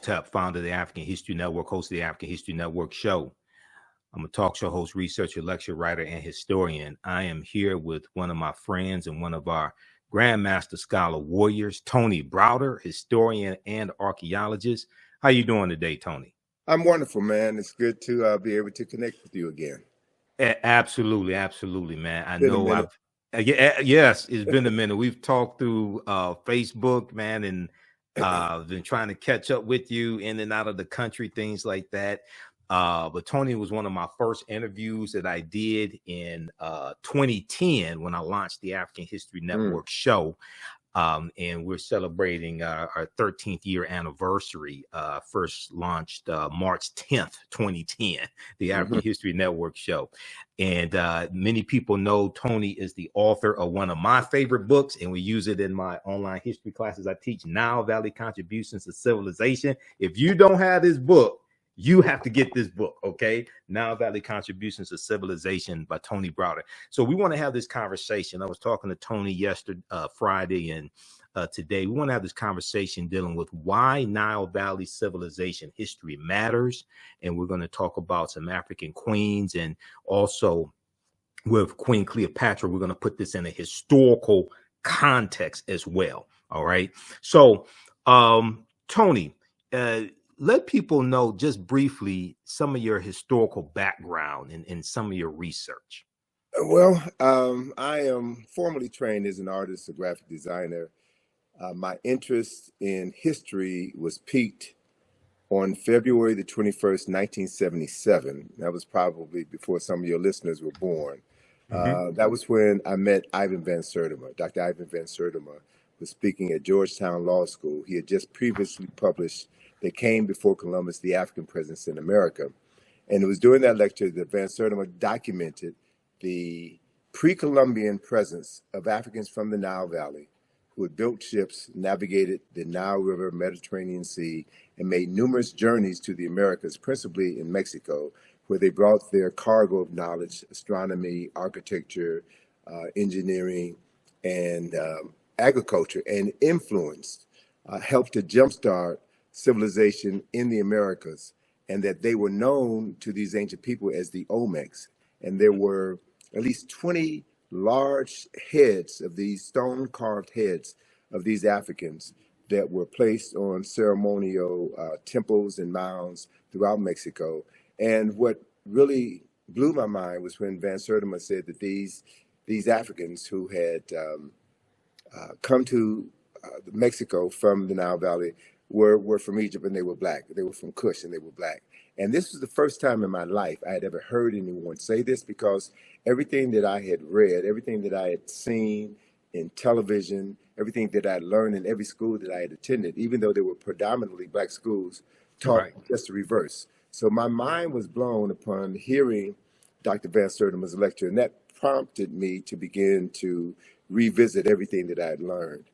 Imhotep, founder of the African History Network, host of the African History Network show. I'm a talk show host, researcher, lecturer, writer, and historian. I am here with one of my friends and one of our Grandmaster Scholar warriors, Tony Browder, historian and archaeologist. How you doing today, Tony? I'm wonderful, man. It's good to be able to connect with you again. Absolutely, man. I know yes, it's been a minute. We've talked through Facebook, man, and been trying to catch up with you in and out of the country, things like that. But Tony was one of my first interviews that I did in 2010 when I launched the African History Network show. And we're celebrating our 13th year anniversary. First launched March 10th, 2010, the African History Network show. And many people know Tony is the author of one of my favorite books, and we use it in my online history classes. I teach Nile Valley Contributions to Civilization. If you don't have this book, you have to get this book, okay? Nile Valley Contributions to Civilization by Tony Browder. So we want to have this conversation. I was talking to Tony yesterday, Friday, and today. We want to have this conversation dealing with why Nile Valley civilization history matters. And we're going to talk about some African queens, and also with Queen Cleopatra, we're going to put this in a historical context as well, all right? So, Tony, let people know just briefly some of your historical background and some of your research. Well, I am formally trained as an artist, a graphic designer. My interest in history was piqued on February the 21st, 1977. That was probably before some of your listeners were born. That was when I met Ivan Van Sertima. Dr. Ivan Van Sertima was speaking at Georgetown Law School. He had just previously published That Came Before Columbus, the African Presence in America. And it was during that lecture that Van Sertima documented the pre-Columbian presence of Africans from the Nile Valley who had built ships, navigated the Nile River, Mediterranean Sea, and made numerous journeys to the Americas, principally in Mexico, where they brought their cargo of knowledge, astronomy, architecture, engineering, and agriculture, and influenced, helped to jumpstart civilization in the Americas, and that they were known to these ancient people as the Olmecs. And there were at least 20 large heads of these stone-carved heads of these Africans that were placed on ceremonial temples and mounds throughout Mexico. And what really blew my mind was when Van Sertima said that these Africans who had come to Mexico from the Nile Valley were from Egypt, and they were black. They were from Kush, and they were black. And this was the first time in my life I had ever heard anyone say this, because everything that I had read, everything that I had seen in television, everything that I had learned in every school that I had attended, even though they were predominantly black schools, taught just the reverse. So my mind was blown upon hearing Dr. Van Sertima's lecture, and that prompted me to begin to revisit everything that I had learned.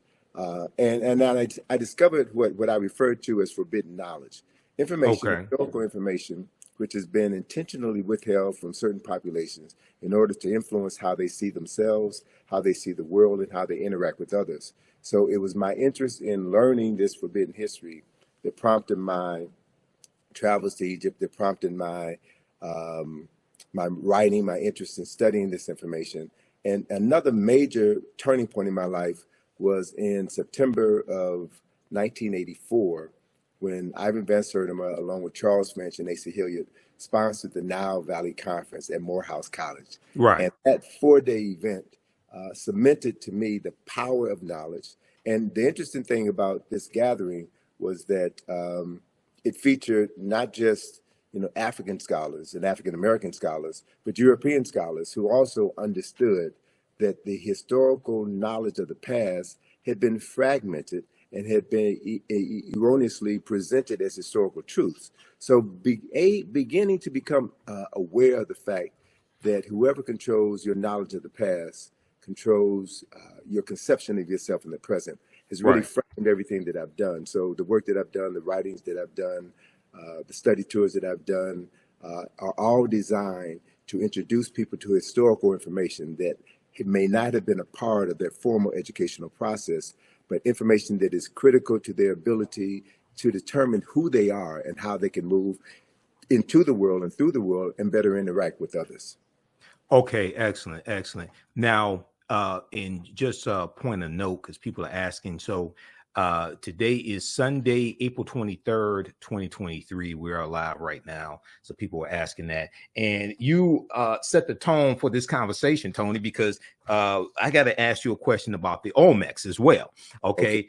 And I discovered what I referred to as forbidden knowledge. Historical information, which has been intentionally withheld from certain populations in order to influence how they see themselves, how they see the world, and how they interact with others. So it was my interest in learning this forbidden history that prompted my travels to Egypt, that prompted my my writing, my interest in studying this information. And another major turning point in my life was in September of 1984, when Ivan Van Sertima, along with Charles Finch and Asa Hilliard, sponsored the Nile Valley Conference at Morehouse College. Right. And that 4-day event cemented to me the power of knowledge. And the interesting thing about this gathering was that it featured not just African scholars and African American scholars, but European scholars who also understood that the historical knowledge of the past had been fragmented and had been erroneously presented as historical truths. So beginning to become aware of the fact that whoever controls your knowledge of the past controls your conception of yourself in the present has really framed everything that I've done. So the work that I've done, the writings that I've done, the study tours that I've done are all designed to introduce people to historical information that it may not have been a part of their formal educational process, but information that is critical to their ability to determine who they are and how they can move into the world and through the world and better interact with others. Okay, excellent, excellent. Now, and just point a note because people are asking. So today is Sunday, April 23rd, 2023. We're live right now. So people are asking that. And you set the tone for this conversation, Tony, because I got to ask you a question about the Olmecs as well. Okay.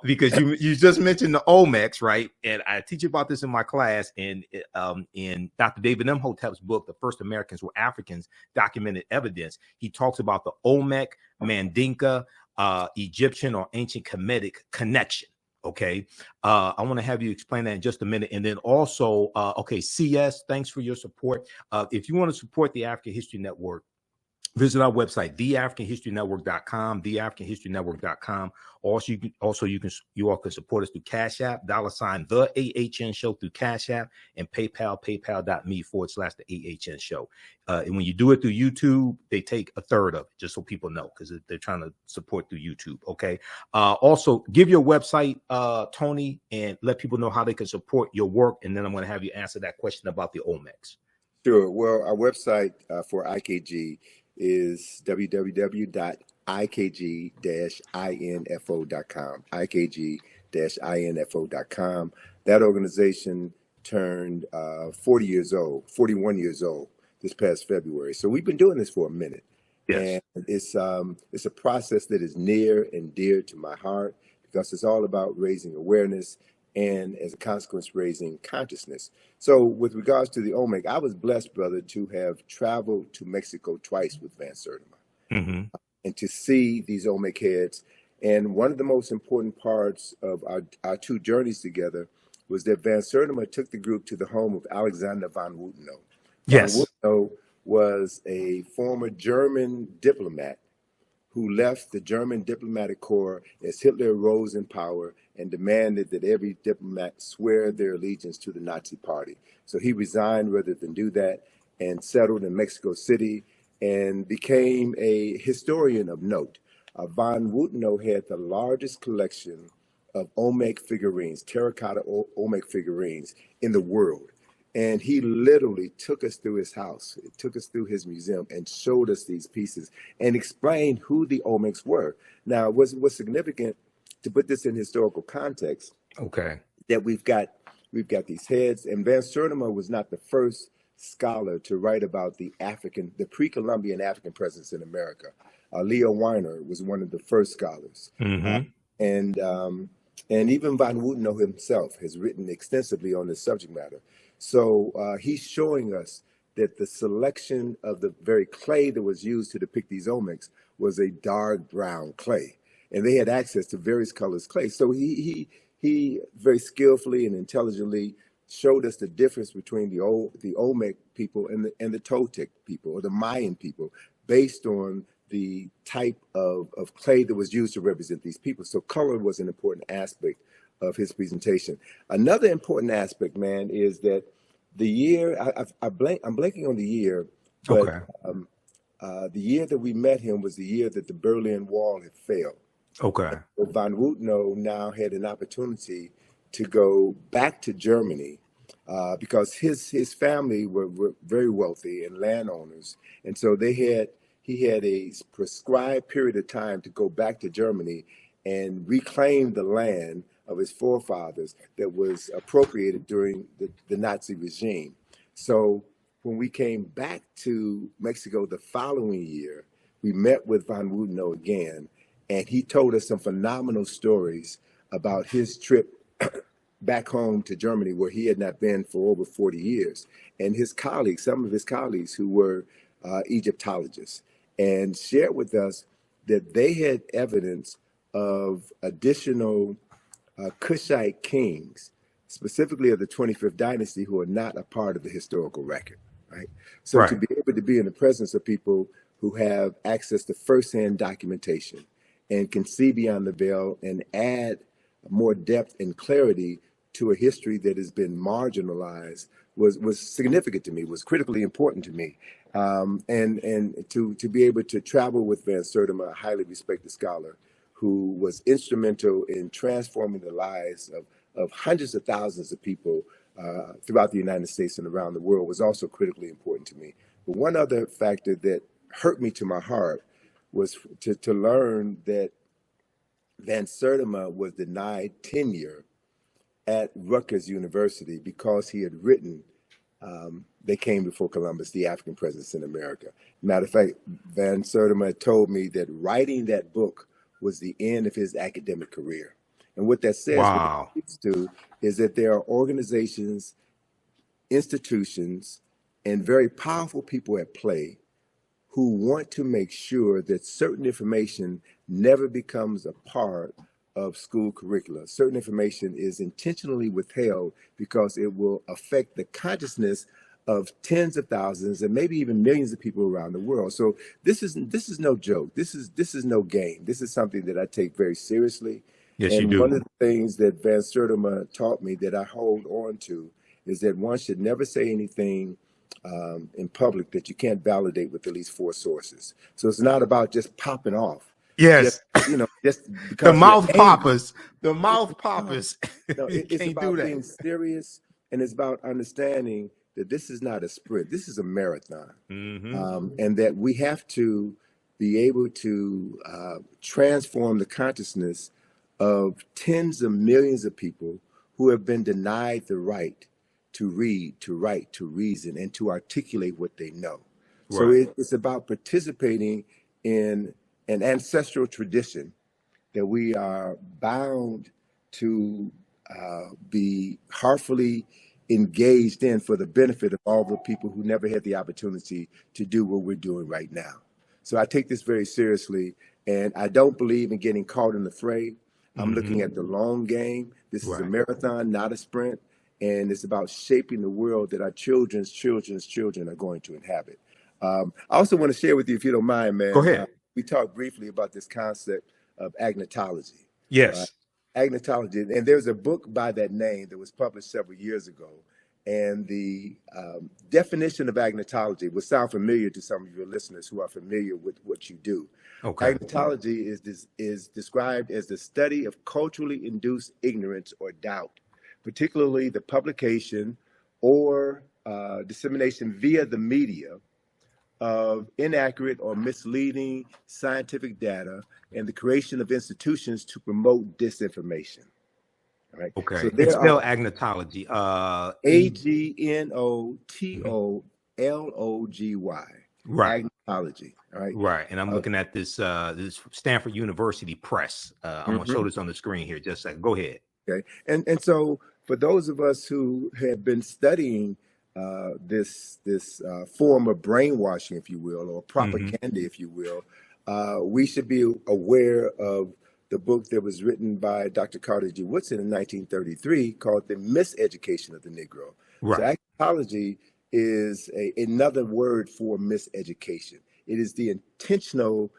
Because you just mentioned the Olmecs, right? And I teach about this in my class. And in Dr. David Imhotep's book, The First Americans Were Africans, Documented Evidence, he talks about the Olmec, Mandinka, Egyptian or ancient Kemetic connection. Okay. I want to have you explain that in just a minute. And then also, okay, CS, thanks for your support. If you want to support the African History Network, visit our website, theafricanhistorynetwork.com, theafricanhistorynetwork.com. Also, you all can support us through Cash App, $ the AHN show through Cash App, and PayPal, paypal.me/the AHN show. And when you do it through YouTube, they take a third of it, just so people know, because they're trying to support through YouTube. Okay. Also, give your website, Tony, and let people know how they can support your work. And then I'm going to have you answer that question about the Olmecs. Sure. Well, our website for IKG is www.ikg-info.com, ikg-info.com. That organization turned 41 years old this past February. So we've been doing this for a minute. Yes. And it's a process that is near and dear to my heart because it's all about raising awareness and, as a consequence, raising consciousness. So with regards to the Olmec, I was blessed, brother, to have traveled to Mexico twice with Van Sertima. Mm-hmm. And to see these Olmec heads. And one of the most important parts of our two journeys together was that Van Sertima took the group to the home of Alexander von Wutenow. Yes. Von Wutenow was a former German diplomat who left the German diplomatic corps as Hitler rose in power and demanded that every diplomat swear their allegiance to the Nazi party. So he resigned rather than do that and settled in Mexico City and became a historian of note. Von Wutenow had the largest collection of Olmec figurines, terracotta Olmec figurines in the world. And he literally took us through his house, took us through his museum and showed us these pieces and explained who the Olmecs were. Now, what's significant to put this in historical context, okay, that we've got these heads, and Van Sertima was not the first scholar to write about the pre-Columbian African presence in America. Leo Weiner was one of the first scholars. Mm-hmm. And even Von Wutenow himself has written extensively on this subject matter. So he's showing us that the selection of the very clay that was used to depict these Olmecs was a dark brown clay. And they had access to various colors clay. So he very skillfully and intelligently showed us the difference between the Olmec people and the Toltec people or the Mayan people based on the type of clay that was used to represent these people. So color was an important aspect of his presentation. Another important aspect, man, is that the year, I'm blanking on the year, but okay. The year that we met him was the year that the Berlin Wall had failed. Okay. So Von Wutenow now had an opportunity to go back to Germany because his family were very wealthy and landowners. And so he had a prescribed period of time to go back to Germany and reclaim the land of his forefathers that was appropriated during the Nazi regime. So when we came back to Mexico the following year, we met with Von Wutenow again, and he told us some phenomenal stories about his trip back home to Germany, where he had not been for over 40 years. And his colleagues, some of his colleagues who were Egyptologists, and shared with us that they had evidence of additional Kushite kings, specifically of the 25th dynasty, who are not a part of the historical record, right? So right. To be able to be in the presence of people who have access to firsthand documentation and can see beyond the veil and add more depth and clarity to a history that has been marginalized was significant to me, was critically important to me. And to be able to travel with Van Sertima, a highly respected scholar, who was instrumental in transforming the lives of hundreds of thousands of people throughout the United States and around the world was also critically important to me. But one other factor that hurt me to my heart was to learn that Van Sertima was denied tenure at Rutgers University because he had written They Came Before Columbus, the African Presence in America. Matter of fact, Van Sertima told me that writing that book was the end of his academic career. And what that says, Wow. what it speaks to, is that there are organizations, institutions, and very powerful people at play who want to make sure that certain information never becomes a part of school curricula. Certain information is intentionally withheld because it will affect the consciousness of tens of thousands and maybe even millions of people around the world. So this is no joke. This is no game. This is something that I take very seriously. Yes, and you do. One of the things that Van Sertima taught me that I hold on to is that one should never say anything in public that you can't validate with at least 4 sources. So it's not about just popping off. Yes. Just because the mouth poppers. The mouth poppers. No, it's about being serious, and it's about understanding that this is not a sprint. This is a marathon. And that we have to be able to transform the consciousness of tens of millions of people who have been denied the right to read, to write, to reason, and to articulate what they know. Right. So it's about participating in an ancestral tradition that we are bound to be heartfully engaged in for the benefit of all the people who never had the opportunity to do what we're doing right now. So I take this very seriously, and I don't believe in getting caught in the fray. I'm looking at the long game. This is a marathon, not a sprint. And it's about shaping the world that our children's children are going to inhabit. I also want to share with you, if you don't mind, man. Go ahead. We talked briefly about this concept of agnatology. Yes. Agnatology. And there's a book by that name that was published several years ago. And the definition of agnatology will sound familiar to some of your listeners who are familiar with what you do. Okay. Agnatology is described as the study of culturally induced ignorance or doubt, particularly the publication or dissemination via the media of inaccurate or misleading scientific data and the creation of institutions to promote disinformation. Right. Okay. So it's spelled agnatology. Agnatology. Right. Agnatology. All right. Right. And I'm looking at this Stanford University Press. I'm going to show this on the screen here. Just a second. Go ahead. Okay. And so for those of us who have been studying this form of brainwashing, if you will, or propaganda, if you will, we should be aware of the book that was written by Dr. Carter G. Woodson in 1933 called The Miseducation of the Negro. Right. So agnatology is another word for miseducation. It is the intentional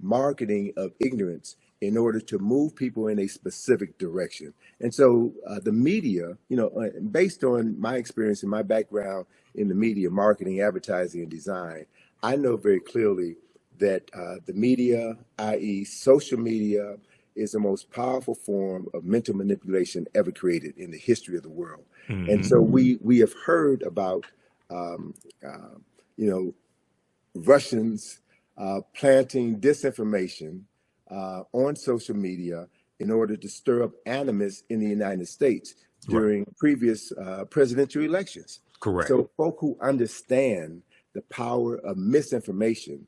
marketing of ignorance in order to move people in a specific direction. And so the media, based on my experience and my background in the media, marketing, advertising, and design, I know very clearly that the media, i.e. social media, is the most powerful form of mental manipulation ever created in the history of the world. And so we have heard about, Russians planting disinformation on social media in order to stir up animus in the United States during previous presidential elections. Correct. So folk who understand the power of misinformation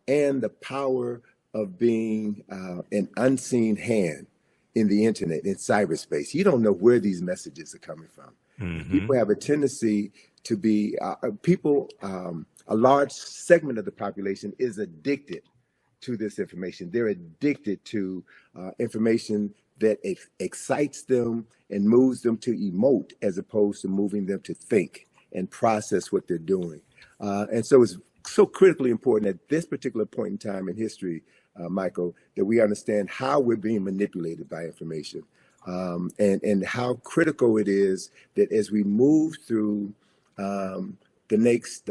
and the power of being an unseen hand in the internet, in cyberspace. You don't know where these messages are coming from. People have a tendency to be, a large segment of the population is addicted to this information. They're addicted to information that excites them and moves them to emote as opposed to moving them to think and process what they're doing. And so it's so critically important at this particular point in time in history, Michael, that we understand how we're being manipulated by information, and how critical it is that as we move through the next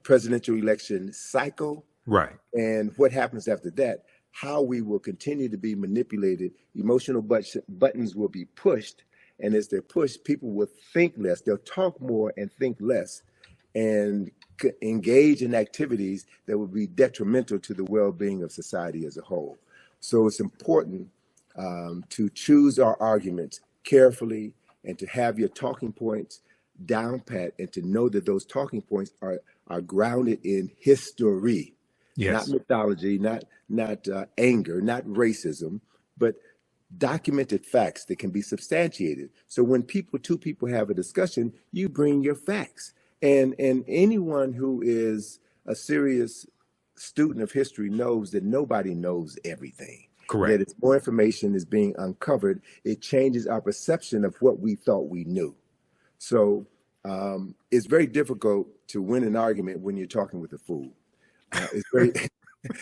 presidential election cycle, right, and what happens after that, how we will continue to be manipulated. Emotional buttons will be pushed. And as they're pushed, people will think less. They'll talk more and think less, and engage in activities that will be detrimental to the well-being of society as a whole. So it's important to choose our arguments carefully and to have your talking points down pat, and to know that those talking points are grounded in history, Yes. not mythology, not anger, not racism, but documented facts that can be substantiated. So when two people have a discussion, you bring your facts. And anyone who is a serious student of history knows that nobody knows everything. Correct. That as more information is being uncovered, it changes our perception of what we thought we knew. So it's very difficult to win an argument when you're talking with a fool. It's very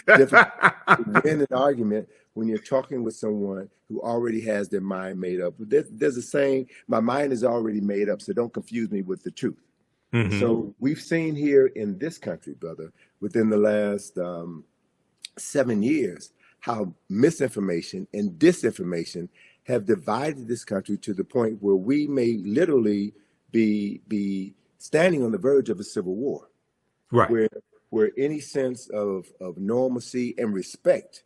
difficult to win an argument when you're talking with someone who already has their mind made up. There's a saying, my mind is already made up, so don't confuse me with the truth. Mm-hmm. So we've seen here in this country, brother, within the last 7 years, how misinformation and disinformation have divided this country to the point where we may literally be standing on the verge of a civil war. Right. Where any sense of normalcy and respect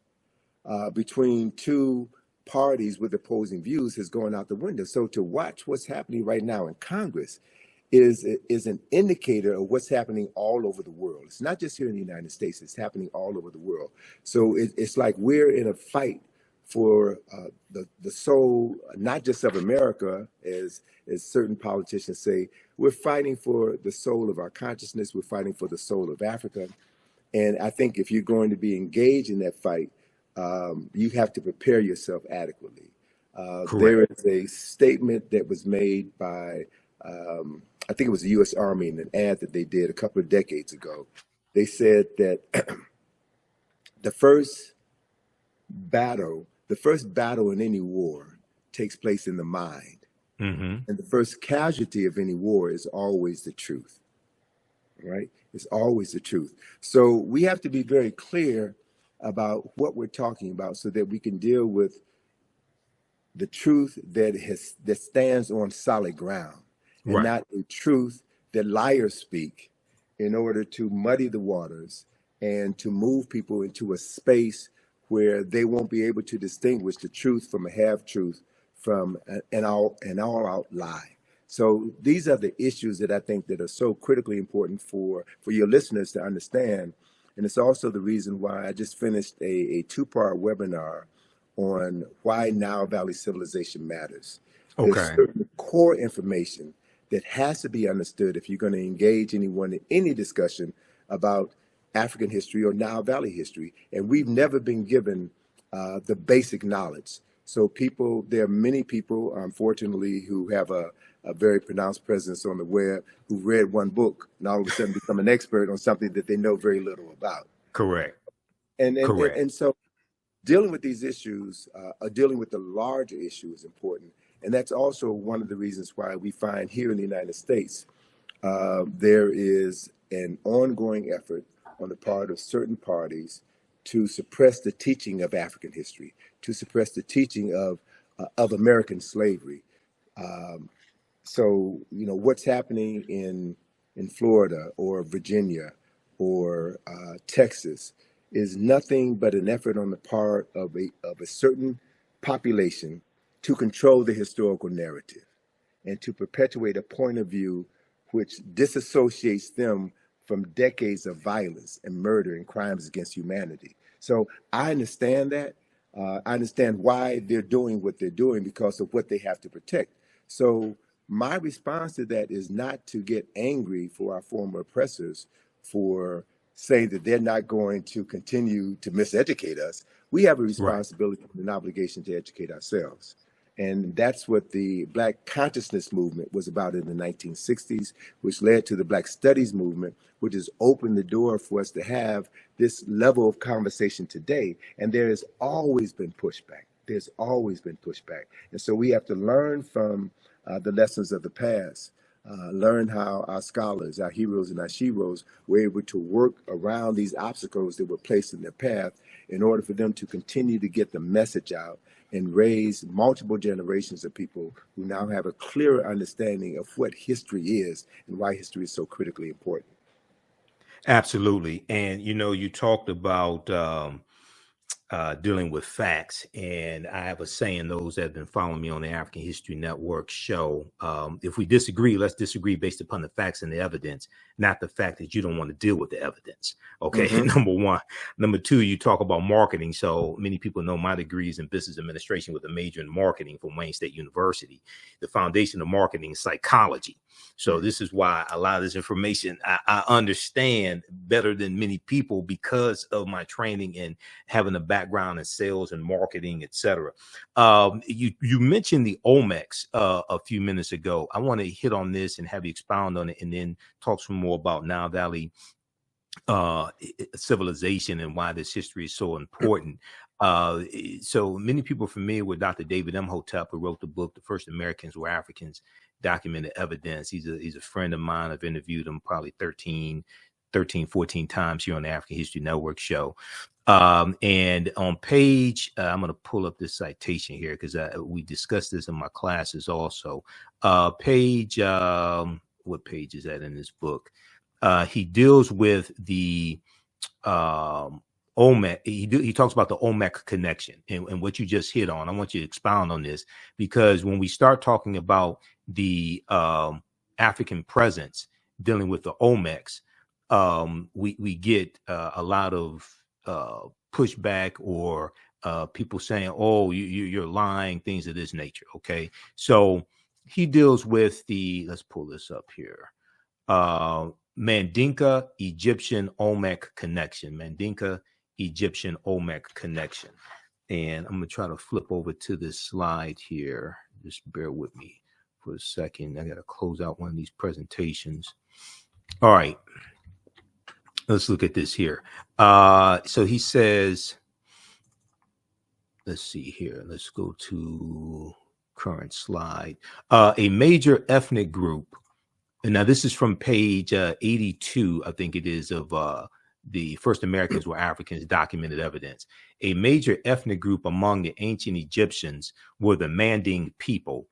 between two parties with opposing views has gone out the window. So to watch what's happening right now in Congress is an indicator of what's happening all over the world. It's not just here in the United States, it's happening all over the world. So it's like we're in a fight for the soul, not just of America, as certain politicians say. We're fighting for the soul of our consciousness. We're fighting for the soul of Africa. And I think if you're going to be engaged in that fight, you have to prepare yourself adequately. There is a statement that was made by, I think it was the U.S. Army, in an ad that they did a couple of decades ago. They said that the first battle in any war takes place in the mind. Mm-hmm. And the first casualty of any war is always the truth, right? It's always the truth. So we have to be very clear about what we're talking about so that we can deal with the truth that stands on solid ground, and not a truth that liars speak in order to muddy the waters and to move people into a space where they won't be able to distinguish the truth from a half-truth, from an all-out lie. So these are the issues that I think that are so critically important for your listeners to understand. And it's also the reason why I just finished a two-part webinar on why Nile Valley civilization matters. Okay. There's certain core information that has to be understood if you're going to engage anyone in any discussion about African history or Nile Valley history. And we've never been given the basic knowledge. So there are many people, unfortunately, who have a very pronounced presence on the web, who read one book and all of a sudden become an expert on something that they know very little about. Correct. And so dealing with these issues, dealing with the larger issue is important. And that's also one of the reasons why we find here in the United States, there is an ongoing effort on the part of certain parties to suppress the teaching of African history, to suppress the teaching of American slavery. So, what's happening in Florida or Virginia or Texas is nothing but an effort on the part of a certain population to control the historical narrative and to perpetuate a point of view which disassociates them from decades of violence and murder and crimes against humanity. So I understand that. I understand why they're doing what they're doing, because of what they have to protect. So my response to that is not to get angry for our former oppressors for saying that they're not going to continue to miseducate us. We have a responsibility and an obligation to educate ourselves. And that's what the Black consciousness movement was about in the 1960s, which led to the Black Studies movement, which has opened the door for us to have this level of conversation today. And there has always been pushback. There's always been pushback. And so we have to learn from the lessons of the past. learn how our scholars, our heroes and our sheroes were able to work around these obstacles that were placed in their path in order for them to continue to get the message out and raise multiple generations of people who now have a clearer understanding of what history is and why history is so critically important. Absolutely. And, you talked about dealing with facts. And I have a saying, those that have been following me on the African History Network show, if we disagree, let's disagree based upon the facts and the evidence, not the fact that you don't want to deal with the evidence. Okay. Mm-hmm. Number one. Number two, you talk about marketing. So many people know my degree is in business administration with a major in marketing from Wayne State University. The foundation of marketing is psychology. So this is why a lot of this information I understand better than many people because of my training and having a background in sales and marketing, etc. You mentioned the Olmecs a few minutes ago. I want to hit on this and have you expound on it, and then talk some more about Nile Valley civilization and why this history is so important. So many people are familiar with Dr. David Imhotep, who wrote the book, The First Americans Were Africans, Documented Evidence. He's a friend of mine. I've interviewed him probably 13, 14 times here on the African History Network show. And on page, I'm going to pull up this citation here because we discussed this in my classes also. What page is that in this book? He deals with the Olmec. He talks about the Olmec connection and what you just hit on. I want you to expound on this, because when we start talking about the African presence dealing with the Olmecs, we get a lot of pushback or people saying, "Oh, you're lying," things of this nature. Okay, so he deals with let's pull this up here. Mandinka Egyptian Olmec connection. Mandinka Egyptian Olmec connection. And I'm going to try to flip over to this slide here. Just bear with me for a second. I got to close out one of these presentations. All right. Let's look at this here. So he says, let's see here. Let's go to current slide. A major ethnic group. And now this is from page 82, I think it is, of the First Americans Were Africans, Documented Evidence. A major ethnic group among the ancient Egyptians were the Manding people,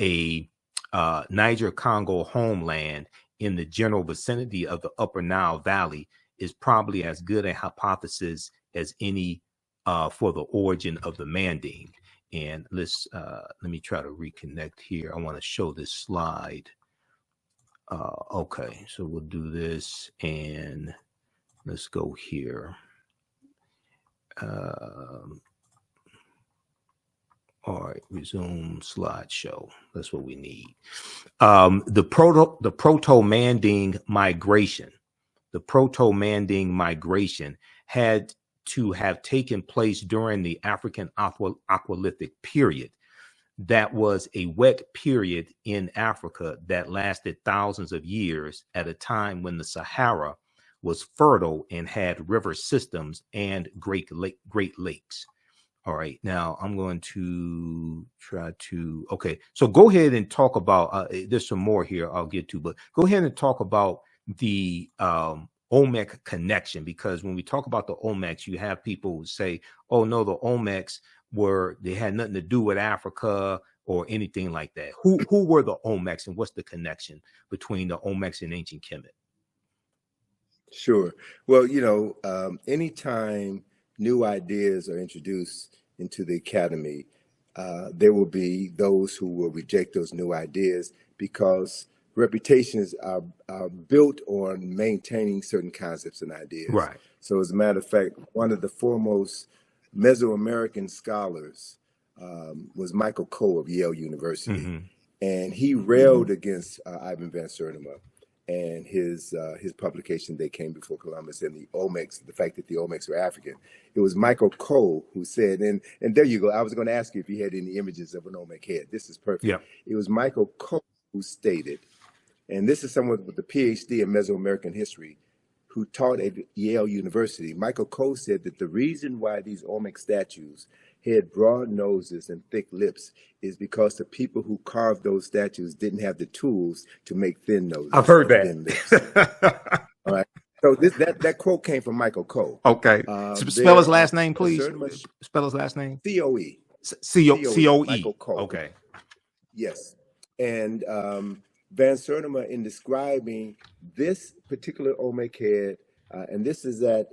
a Niger-Congo homeland in the general vicinity of the Upper Nile Valley is probably as good a hypothesis as any for the origin of the Manding. And let me try to reconnect here. I want to show this slide. Okay, so we'll do this and let's go here. All right, resume slideshow. That's what we need. The proto-Manding migration. The proto-Manding migration had to have taken place during the African Aqualithic period. That was a wet period in Africa that lasted thousands of years at a time when the Sahara was fertile and had river systems and great lakes. All right, now I'm going to try to, okay, so go ahead and talk about, there's some more here I'll get to, but go ahead and talk about the Olmec connection, because when we talk about the Olmecs, you have people who say, oh no, the Olmecs they had nothing to do with Africa or anything like that. Who were the Olmecs, and what's the connection between the Olmecs and ancient Kemet? Sure. Well, anytime new ideas are introduced into the academy, there will be those who will reject those new ideas because reputations are built on maintaining certain concepts and ideas. Right. So as a matter of fact, one of the foremost Mesoamerican scholars was Michael Coe of Yale University. Mm-hmm. And he railed against Ivan Van Sertima and his publication, They Came Before Columbus, and the Olmecs, the fact that the Olmecs were African. It was Michael Coe who said, and there you go. I was going to ask you if you had any images of an Olmec head. This is perfect. Yeah. It was Michael Coe who stated, and this is someone with a PhD in Mesoamerican history who taught at Yale University. Michael Coe said that the reason why these Olmec statues had broad noses and thick lips is because the people who carved those statues didn't have the tools to make thin noses. I've heard that. Thin lips. All right. So that quote came from Michael Coe. Okay. Spell his last name, please. Spell his last name. C-O-E. C-O-E. Michael Coe. Okay. Yes. And Van Sertima, in describing this particular Olmec head, and this is at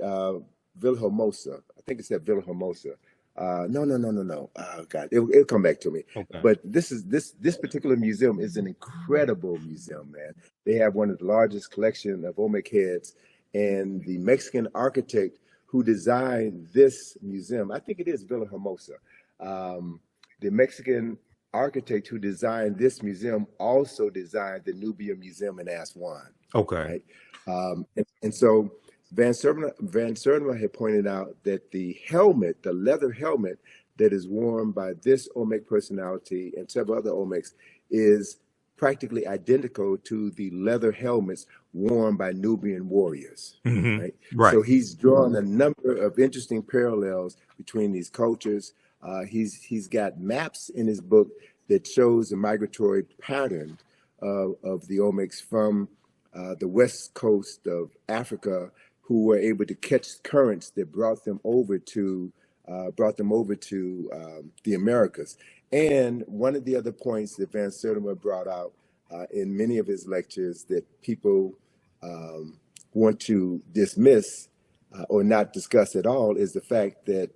Villahermosa. I think it's at Villahermosa. No. Oh God, it'll come back to me. Okay. But this particular museum is an incredible museum, man. They have one of the largest collection of Olmec heads, and the Mexican architect who designed this museum, I think it is Villahermosa. The Mexican architect who designed this museum also designed the Nubia Museum in Aswan. Okay. Right? And so Van Sertima had pointed out that the helmet, the leather helmet that is worn by this Olmec personality and several other Olmecs is practically identical to the leather helmets worn by Nubian warriors. Mm-hmm. Right? Right. So he's drawn a number of interesting parallels between these cultures. He's got maps in his book that shows the migratory pattern of the Olmecs from the west coast of Africa, who were able to catch currents that brought them over to the Americas. And one of the other points that Van Sertima brought out in many of his lectures that people want to dismiss or not discuss at all is the fact that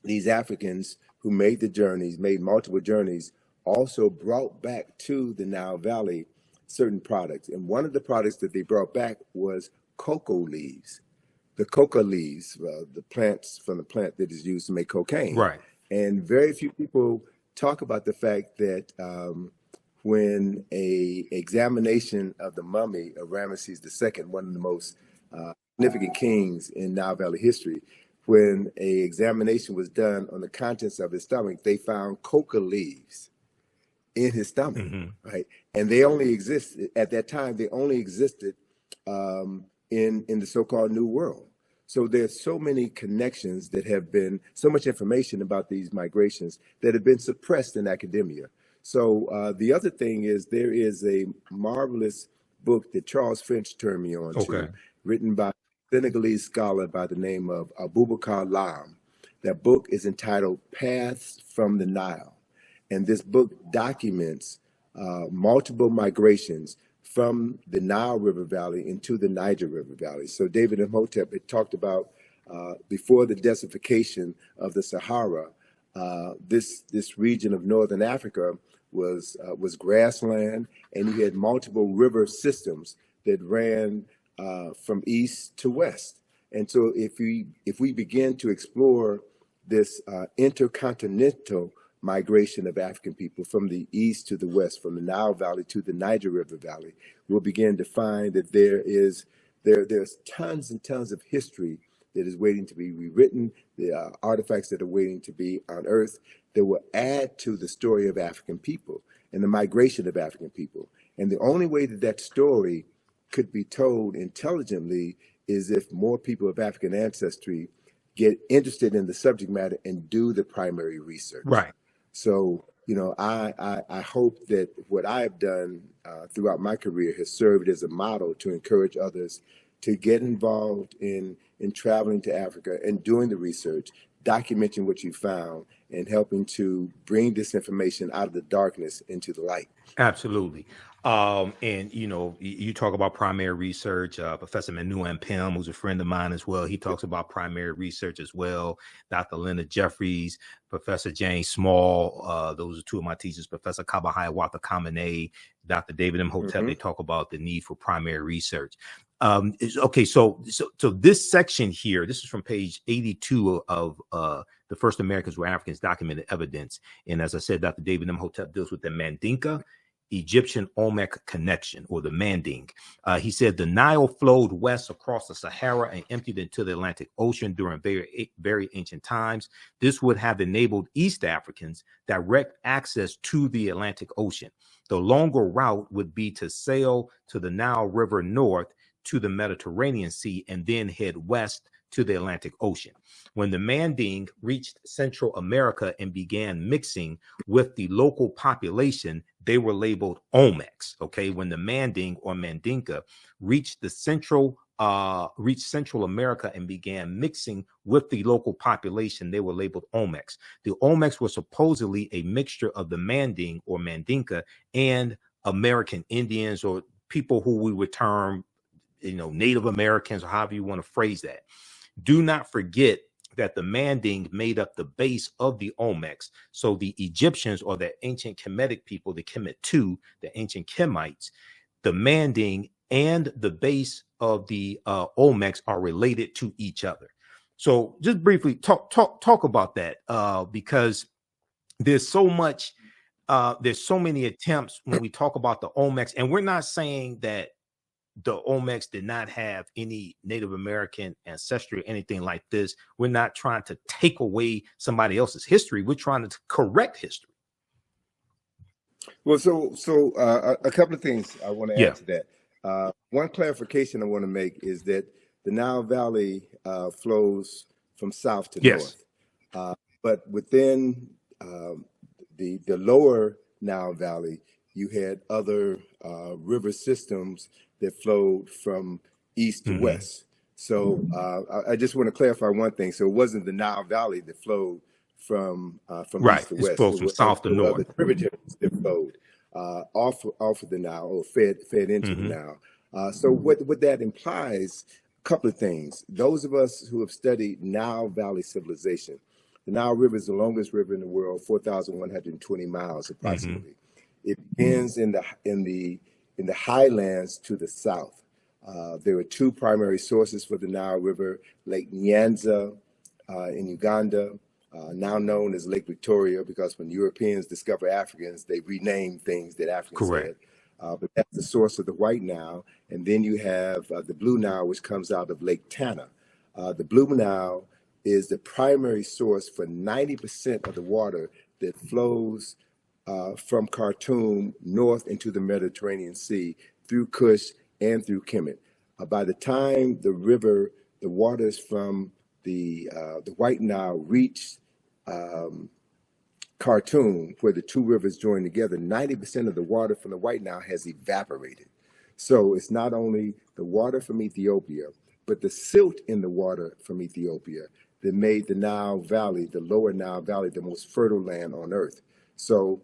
these Africans who made the journeys, made multiple journeys, also brought back to the Nile Valley certain products. And one of the products that they brought back was cocoa leaves. The coca leaves, the plants from the plant that is used to make cocaine. Right. And very few people talk about the fact that when a examination of the mummy of Ramesses II, one of the most significant kings in Nile Valley history, when a examination was done on the contents of his stomach, they found coca leaves in his stomach, right? And they only existed at that time. They only existed in the so-called New World. So there's so many connections that have been, so much information about these migrations that have been suppressed in academia. So the other thing is there is a marvelous book that Charles Finch turned me on to, written by a Senegalese scholar by the name of Abubakar Lam. That book is entitled Paths from the Nile. And this book documents multiple migrations from the Nile River Valley into the Niger River Valley. So David Imhotep had talked about before the desertification of the Sahara, this region of northern Africa was grassland, and you had multiple river systems that ran from east to west. And so if we begin to explore this intercontinental migration of African people from the east to the west, from the Nile Valley to the Niger River Valley, we'll begin to find that there's tons and tons of history that is waiting to be rewritten, the artifacts that are waiting to be unearthed that will add to the story of African people and the migration of African people. And the only way that that story could be told intelligently is if more people of African ancestry get interested in the subject matter and do the primary research. Right. So, you know, I hope that what I've done throughout my career has served as a model to encourage others to get involved in traveling to Africa and doing the research, documenting what you found, and helping to bring this information out of the darkness into the light. Absolutely. And, you know, you talk about primary research. Professor Manu Pim, who's a friend of mine as well, he talks about primary research as well. Dr. Leonard Jeffries, Professor James Small, those are two of my teachers, Professor Kabahai Wata Kamene, Dr. David Imhotep, they talk about the need for primary research. Okay, so this section here, this is from page 82 of The First Americans Were Africans, Documented Evidence. And as I said, Dr. David Imhotep deals with the Mandinka Egyptian Olmec connection, or the Manding. He said the Nile flowed west across the Sahara and emptied into the Atlantic Ocean during very ancient times. This would have enabled East Africans direct access to the Atlantic Ocean. The longer route would be to sail to the Nile River north to the Mediterranean Sea and then head west to the Atlantic Ocean. When the Manding reached Central America and began mixing with the local population, they were labeled Olmecs. Okay, when the Manding or Mandinka reached Central America and began mixing with the local population, they were labeled Olmecs. The Olmecs were supposedly a mixture of the Manding or Mandinka and American Indians, or people who we would term, Native Americans, or however you want to phrase that. Do not forget that the Manding made up the base of the Olmecs. So the Egyptians, or the ancient Kemetic people, the Kemet II, the ancient Kemites, the Manding and the base of the Olmecs are related to each other. So just briefly talk about that, because there's so much, there's so many attempts when we talk about the Olmecs, and we're not saying that the Olmecs did not have any Native American ancestry or anything like this. We're not trying to take away somebody else's history. We're trying to correct history. Well, so a couple of things I want to add to that. One clarification I want to make is that the Nile Valley flows from south to north, but within the lower Nile Valley, you had other river systems that flowed from east to west. So I just want to clarify one thing. So it wasn't the Nile Valley that flowed from east to west. It flows from south to north. The tributaries that flowed off of the Nile, or fed into the Nile. So what that implies, a couple of things. Those of us who have studied Nile Valley civilization, the Nile River is the longest river in the world, 4,120 miles approximately. It begins in the highlands to the south. There are two primary sources for the Nile River: Lake Nyanza in Uganda, now known as Lake Victoria, because when Europeans discover Africans, they rename things that Africans had. But that's the source of the White Nile. And then you have the Blue Nile, which comes out of Lake Tana. The Blue Nile is the primary source for 90% of the water that flows from Khartoum north into the Mediterranean Sea through Kush and through Kemet. By the time the waters from the White Nile reach Khartoum, where the two rivers join together, 90% of the water from the White Nile has evaporated. So it's not only the water from Ethiopia, but the silt in the water from Ethiopia that made the Nile Valley, the lower Nile Valley, the most fertile land on earth. So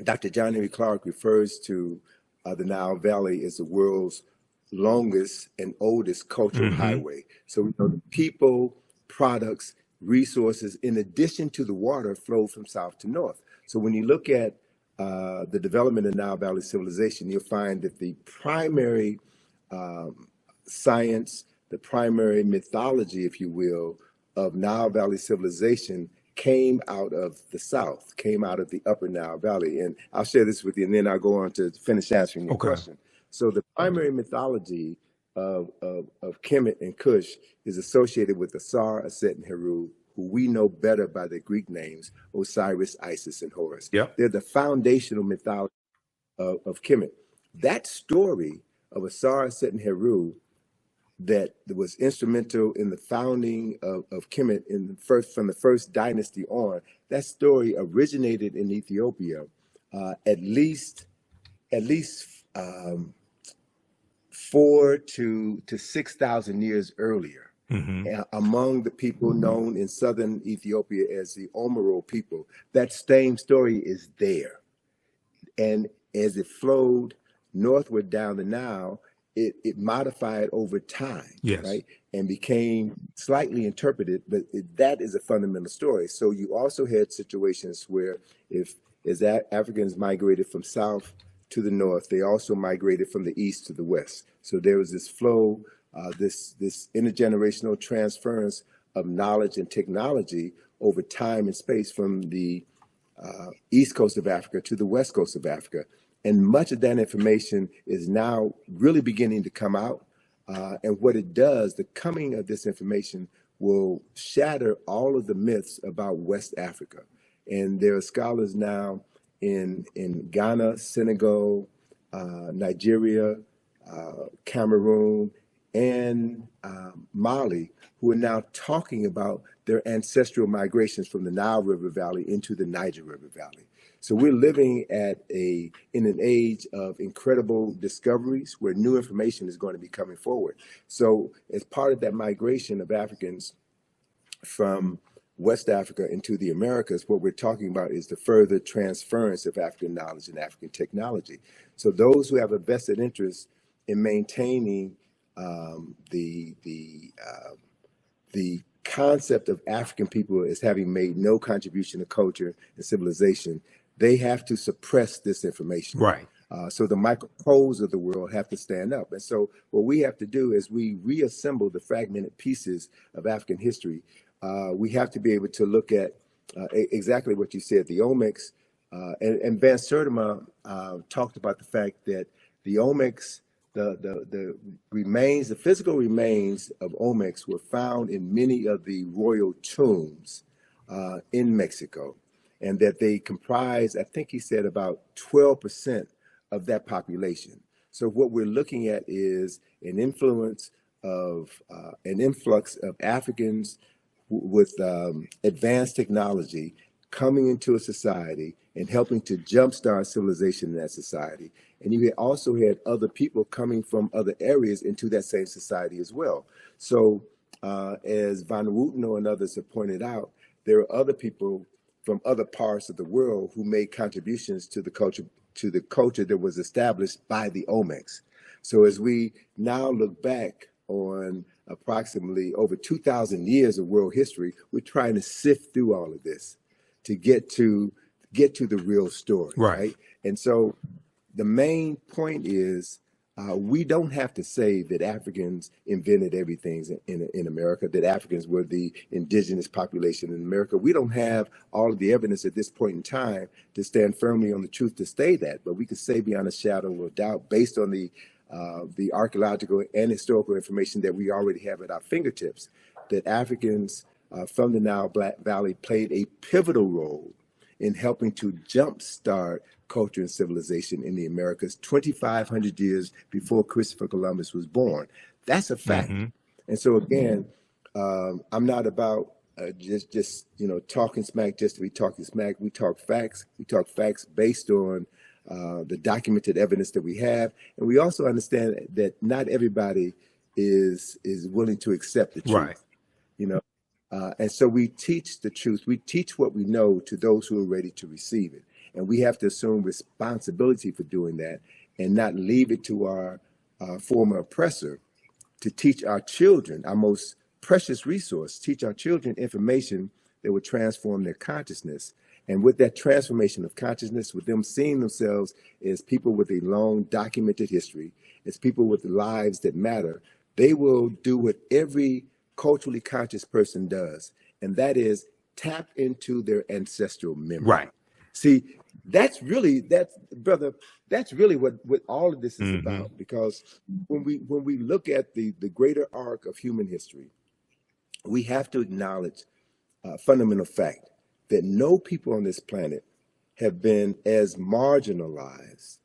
Dr. John Henry Clark refers to the Nile Valley as the world's longest and oldest cultural highway. So we know the people, products, resources, in addition to the water, flow from south to north. So when you look at the development of Nile Valley civilization, you'll find that the primary science, the primary mythology, if you will, of Nile Valley civilization came out of the south, came out of the upper Nile Valley. And I'll share this with you, and then I'll go on to finish answering your question. So the primary mythology of Kemet and Kush is associated with Asar, Aset, and Heru, who we know better by their Greek names, Osiris, Isis, and Horus. They're the foundational mythology of Kemet. That story of Asar, Aset, and Heru that was instrumental in the founding of Kemet from the first dynasty on, that story originated in Ethiopia at least 4,000 to 6,000 years earlier, among the people known in southern Ethiopia as the Omoro people. That same story is there. And as it flowed northward down the Nile, it modified over time, right? And became slightly interpreted, but that is a fundamental story. So you also had situations where as Africans migrated from south to the north, they also migrated from the east to the west. So there was this flow, this intergenerational transference of knowledge and technology over time and space from the east coast of Africa to the west coast of Africa. And much of that information is now really beginning to come out. And what it does, the coming of this information will shatter all of the myths about West Africa. And there are scholars now in Ghana, Senegal, Nigeria, Cameroon, and Mali, who are now talking about their ancestral migrations from the Nile River Valley into the Niger River Valley. So we're living in an age of incredible discoveries where new information is going to be coming forward. So as part of that migration of Africans from West Africa into the Americas, what we're talking about is the further transference of African knowledge and African technology. So those who have a vested interest in maintaining the concept of African people as having made no contribution to culture and civilization, they have to suppress this information. Right. So the Michael Coles of the world have to stand up. And so what we have to do is we reassemble the fragmented pieces of African history. We have to be able to look at exactly what you said, the Olmecs. And Van Sertima talked about the fact that the Olmecs, the remains, the physical remains of Olmecs were found in many of the royal tombs in Mexico, and that they comprise, I think he said, about 12% of that population. So what we're looking at is an influx of Africans with advanced technology coming into a society and helping to jumpstart civilization in that society. And you also had other people coming from other areas into that same society as well. So as Van Wooteno and others have pointed out, there are other people from other parts of the world who made contributions to the culture that was established by the Olmecs. So as we now look back on approximately over 2,000 years of world history, we're trying to sift through all of this to get to the real story, right? And so the main point is we don't have to say that Africans invented everything in America, that Africans were the indigenous population in America. We don't have all of the evidence at this point in time to stand firmly on the truth to say that, but we can say beyond a shadow of a doubt, based on the archaeological and historical information that we already have at our fingertips, that Africans from the Nile Valley played a pivotal role in helping to jumpstart culture and civilization in the Americas 2,500 years before Christopher Columbus was born. That's a fact. Mm-hmm. And so again, I'm not about just talking smack just to be talking smack. We talk facts. We talk facts based on the documented evidence that we have, and we also understand that not everybody is willing to accept the truth. Right. And so we teach the truth. We teach what we know to those who are ready to receive it. And we have to assume responsibility for doing that and not leave it to our former oppressor to teach our children, our most precious resource, teach our children information that would transform their consciousness. And with that transformation of consciousness, with them seeing themselves as people with a long documented history, as people with lives that matter, they will do what every culturally conscious person does, and that is tap into their ancestral memory. Right. See, that's really what all of this is about, because when we look at the greater arc of human history, we have to acknowledge a fundamental fact that no people on this planet have been as marginalized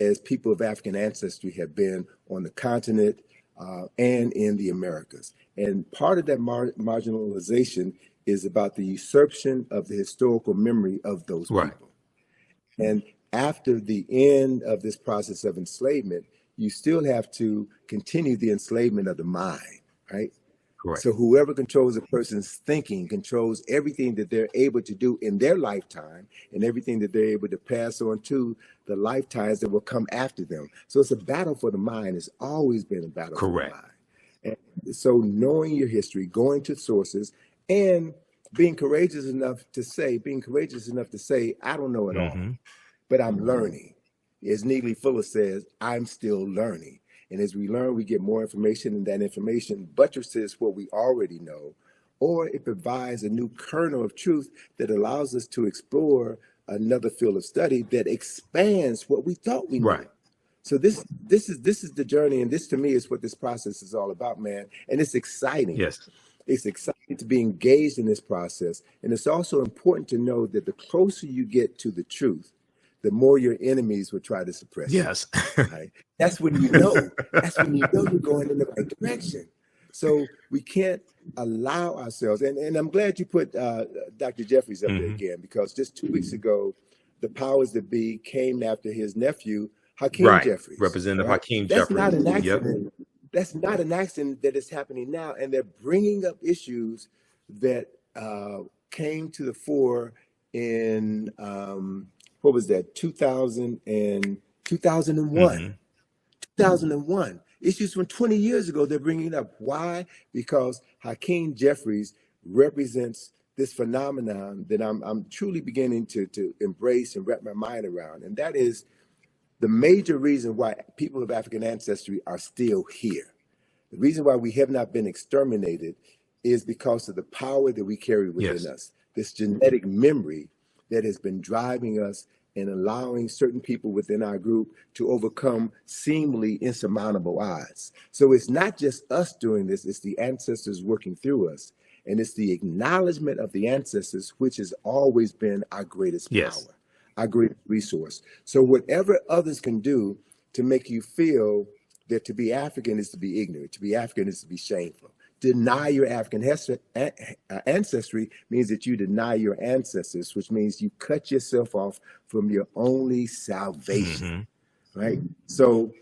as people of African ancestry have been on the continent and in the Americas. And part of that marginalization is about the usurpation of the historical memory of those people. And after the end of this process of enslavement, you still have to continue the enslavement of the mind, right? Correct. So whoever controls a person's thinking controls everything that they're able to do in their lifetime and everything that they're able to pass on to the lifetimes that will come after them. So it's a battle for the mind. It's always been a battle for the mind. And so knowing your history, going to sources, and being courageous enough to say, I don't know it all, but I'm learning. As Neely Fuller says, I'm still learning. And as we learn, we get more information, and that information buttresses what we already know, or it provides a new kernel of truth that allows us to explore another field of study that expands what we thought we knew. Right. So this is the journey, and this to me is what this process is all about, man. And it's exciting. Yes. It's exciting to be engaged in this process. And it's also important to know that the closer you get to the truth, the more your enemies will try to suppress you. Yes. Right? That's when you know. That's when you know you're going in the right direction. So we can't allow ourselves. And I'm glad you put Dr. Jeffries up there again, because just 2 weeks ago, the powers that be came after his nephew, Hakeem Jeffries. Representative Hakeem That's Jeffries. not an accident. That's not an accident that is happening now. And they're bringing up issues that came to the fore in, what was that, 2001. 2001. Issues from 20 years ago, they're bringing it up. Why? Because Hakeem Jeffries represents this phenomenon that I'm truly beginning to embrace and wrap my mind around. And that is the major reason why people of African ancestry are still here. The reason why we have not been exterminated is because of the power that we carry within us, this genetic memory that has been driving us and allowing certain people within our group to overcome seemingly insurmountable odds. So it's not just us doing this, it's the ancestors working through us. And it's the acknowledgement of the ancestors, which has always been our greatest power, our greatest resource. So whatever others can do to make you feel that to be African is to be ignorant, to be African is to be shameful. Deny your African ancestry means that you deny your ancestors, which means you cut yourself off from your only salvation, right? So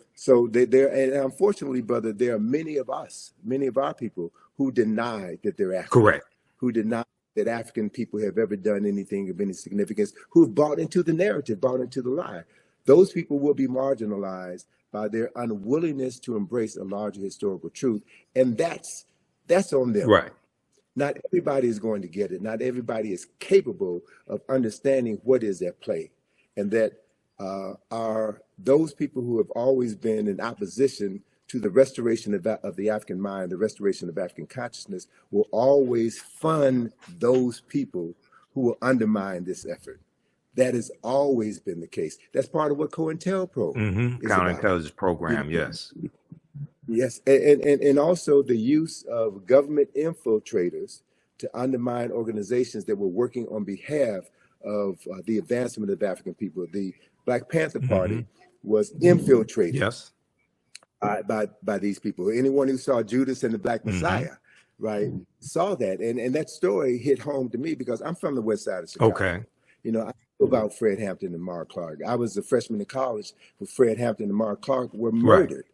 there, and unfortunately, brother, there are many of us, many of our people who deny that they're African, who deny that African people have ever done anything of any significance, who have bought into the narrative, bought into the lie. Those people will be marginalized by their unwillingness to embrace a larger historical truth, and that's on them. Right. Not everybody is going to get it. Not everybody is capable of understanding what is at play. And that are those people who have always been in opposition to the restoration of the African mind, the restoration of African consciousness, will always fund those people who will undermine this effort. That has always been the case. That's part of what COINTELPRO is counterintelligence program, yes. Yes, and also the use of government infiltrators to undermine organizations that were working on behalf of the advancement of African people. The Black Panther Party was infiltrated by these people. Anyone who saw Judas and the Black Messiah, right, saw that. And that story hit home to me because I'm from the west side of Chicago. Okay. You know, I know about Fred Hampton and Mara Clark. I was a freshman in college when Fred Hampton and Mara Clark were murdered.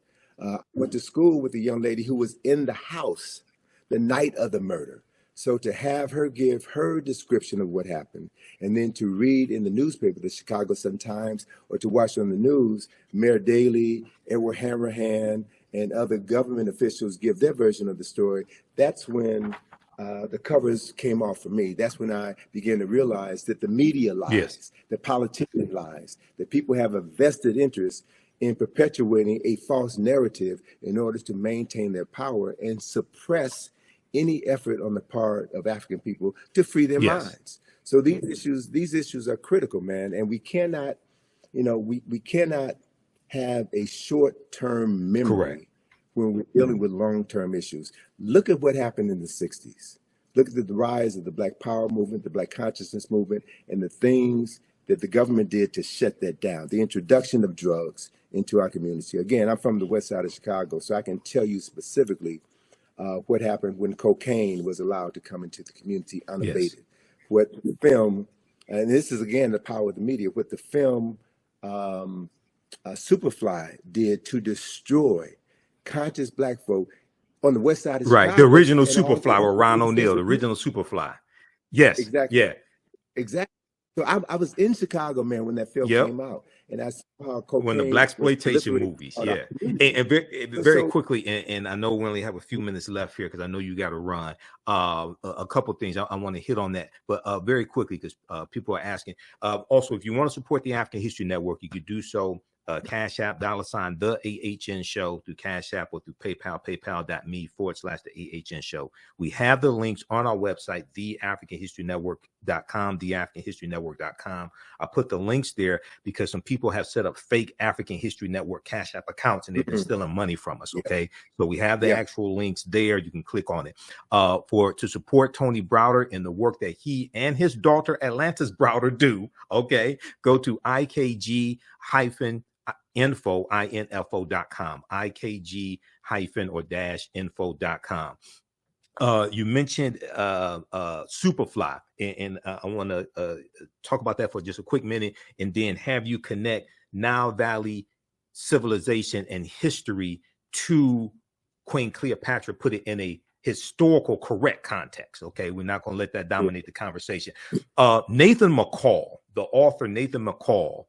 Went to school with a young lady who was in the house the night of the murder. So to have her give her description of what happened, and then to read in the newspaper, the Chicago Sun-Times, or to watch on the news, Mayor Daley, Edward Hanrahan, and other government officials give their version of the story, that's when the covers came off for me. That's when I began to realize that the media lies, the politician lies, that people have a vested interest in perpetuating a false narrative in order to maintain their power and suppress any effort on the part of African people to free their minds. So these issues are critical, man. And we cannot, we cannot have a short-term memory when we're dealing with long-term issues. Look at what happened in the 60s. Look at the rise of the Black Power movement, the Black Consciousness movement, and the things that the government did to shut that down. The introduction of drugs into our community. Again, I'm from the west side of Chicago, so I can tell you specifically what happened when cocaine was allowed to come into the community unabated. What the film, and this is again the power of the media, what the film Superfly did to destroy conscious Black folk on the west side of Chicago. Right, the original Superfly with Ron O'Neal, the original Superfly. Yes, exactly. Yeah, exactly. So I was in Chicago, man, when that film came out, and I saw how cocaine when the blaxploitation movies, and very quickly, and I know we only have a few minutes left here because I know you got to run. A couple of things I want to hit on that, but very quickly because people are asking. Also, if you want to support the African History Network, you could do so Cash App, $ the AHN show through Cash App or through PayPal, paypal.me/the AHN show. We have the links on our website, theafricanhistorynetwork.com, theafricanhistorynetwork.com. I put the links there because some people have set up fake African History Network Cash App accounts and they've been stealing money from us. Okay. So we have the actual links there. You can click on it. To support Tony Browder in the work that he and his daughter Atlantis Browder do. Okay. Go to IKG-info.com, IKG-info.com. You mentioned Superfly, and I want to talk about that for just a quick minute, and then have you connect Nile Valley civilization and history to Queen Cleopatra, put it in a historical correct context. Okay, we're not going to let that dominate the conversation. Nathan McCall, the author Nathan McCall,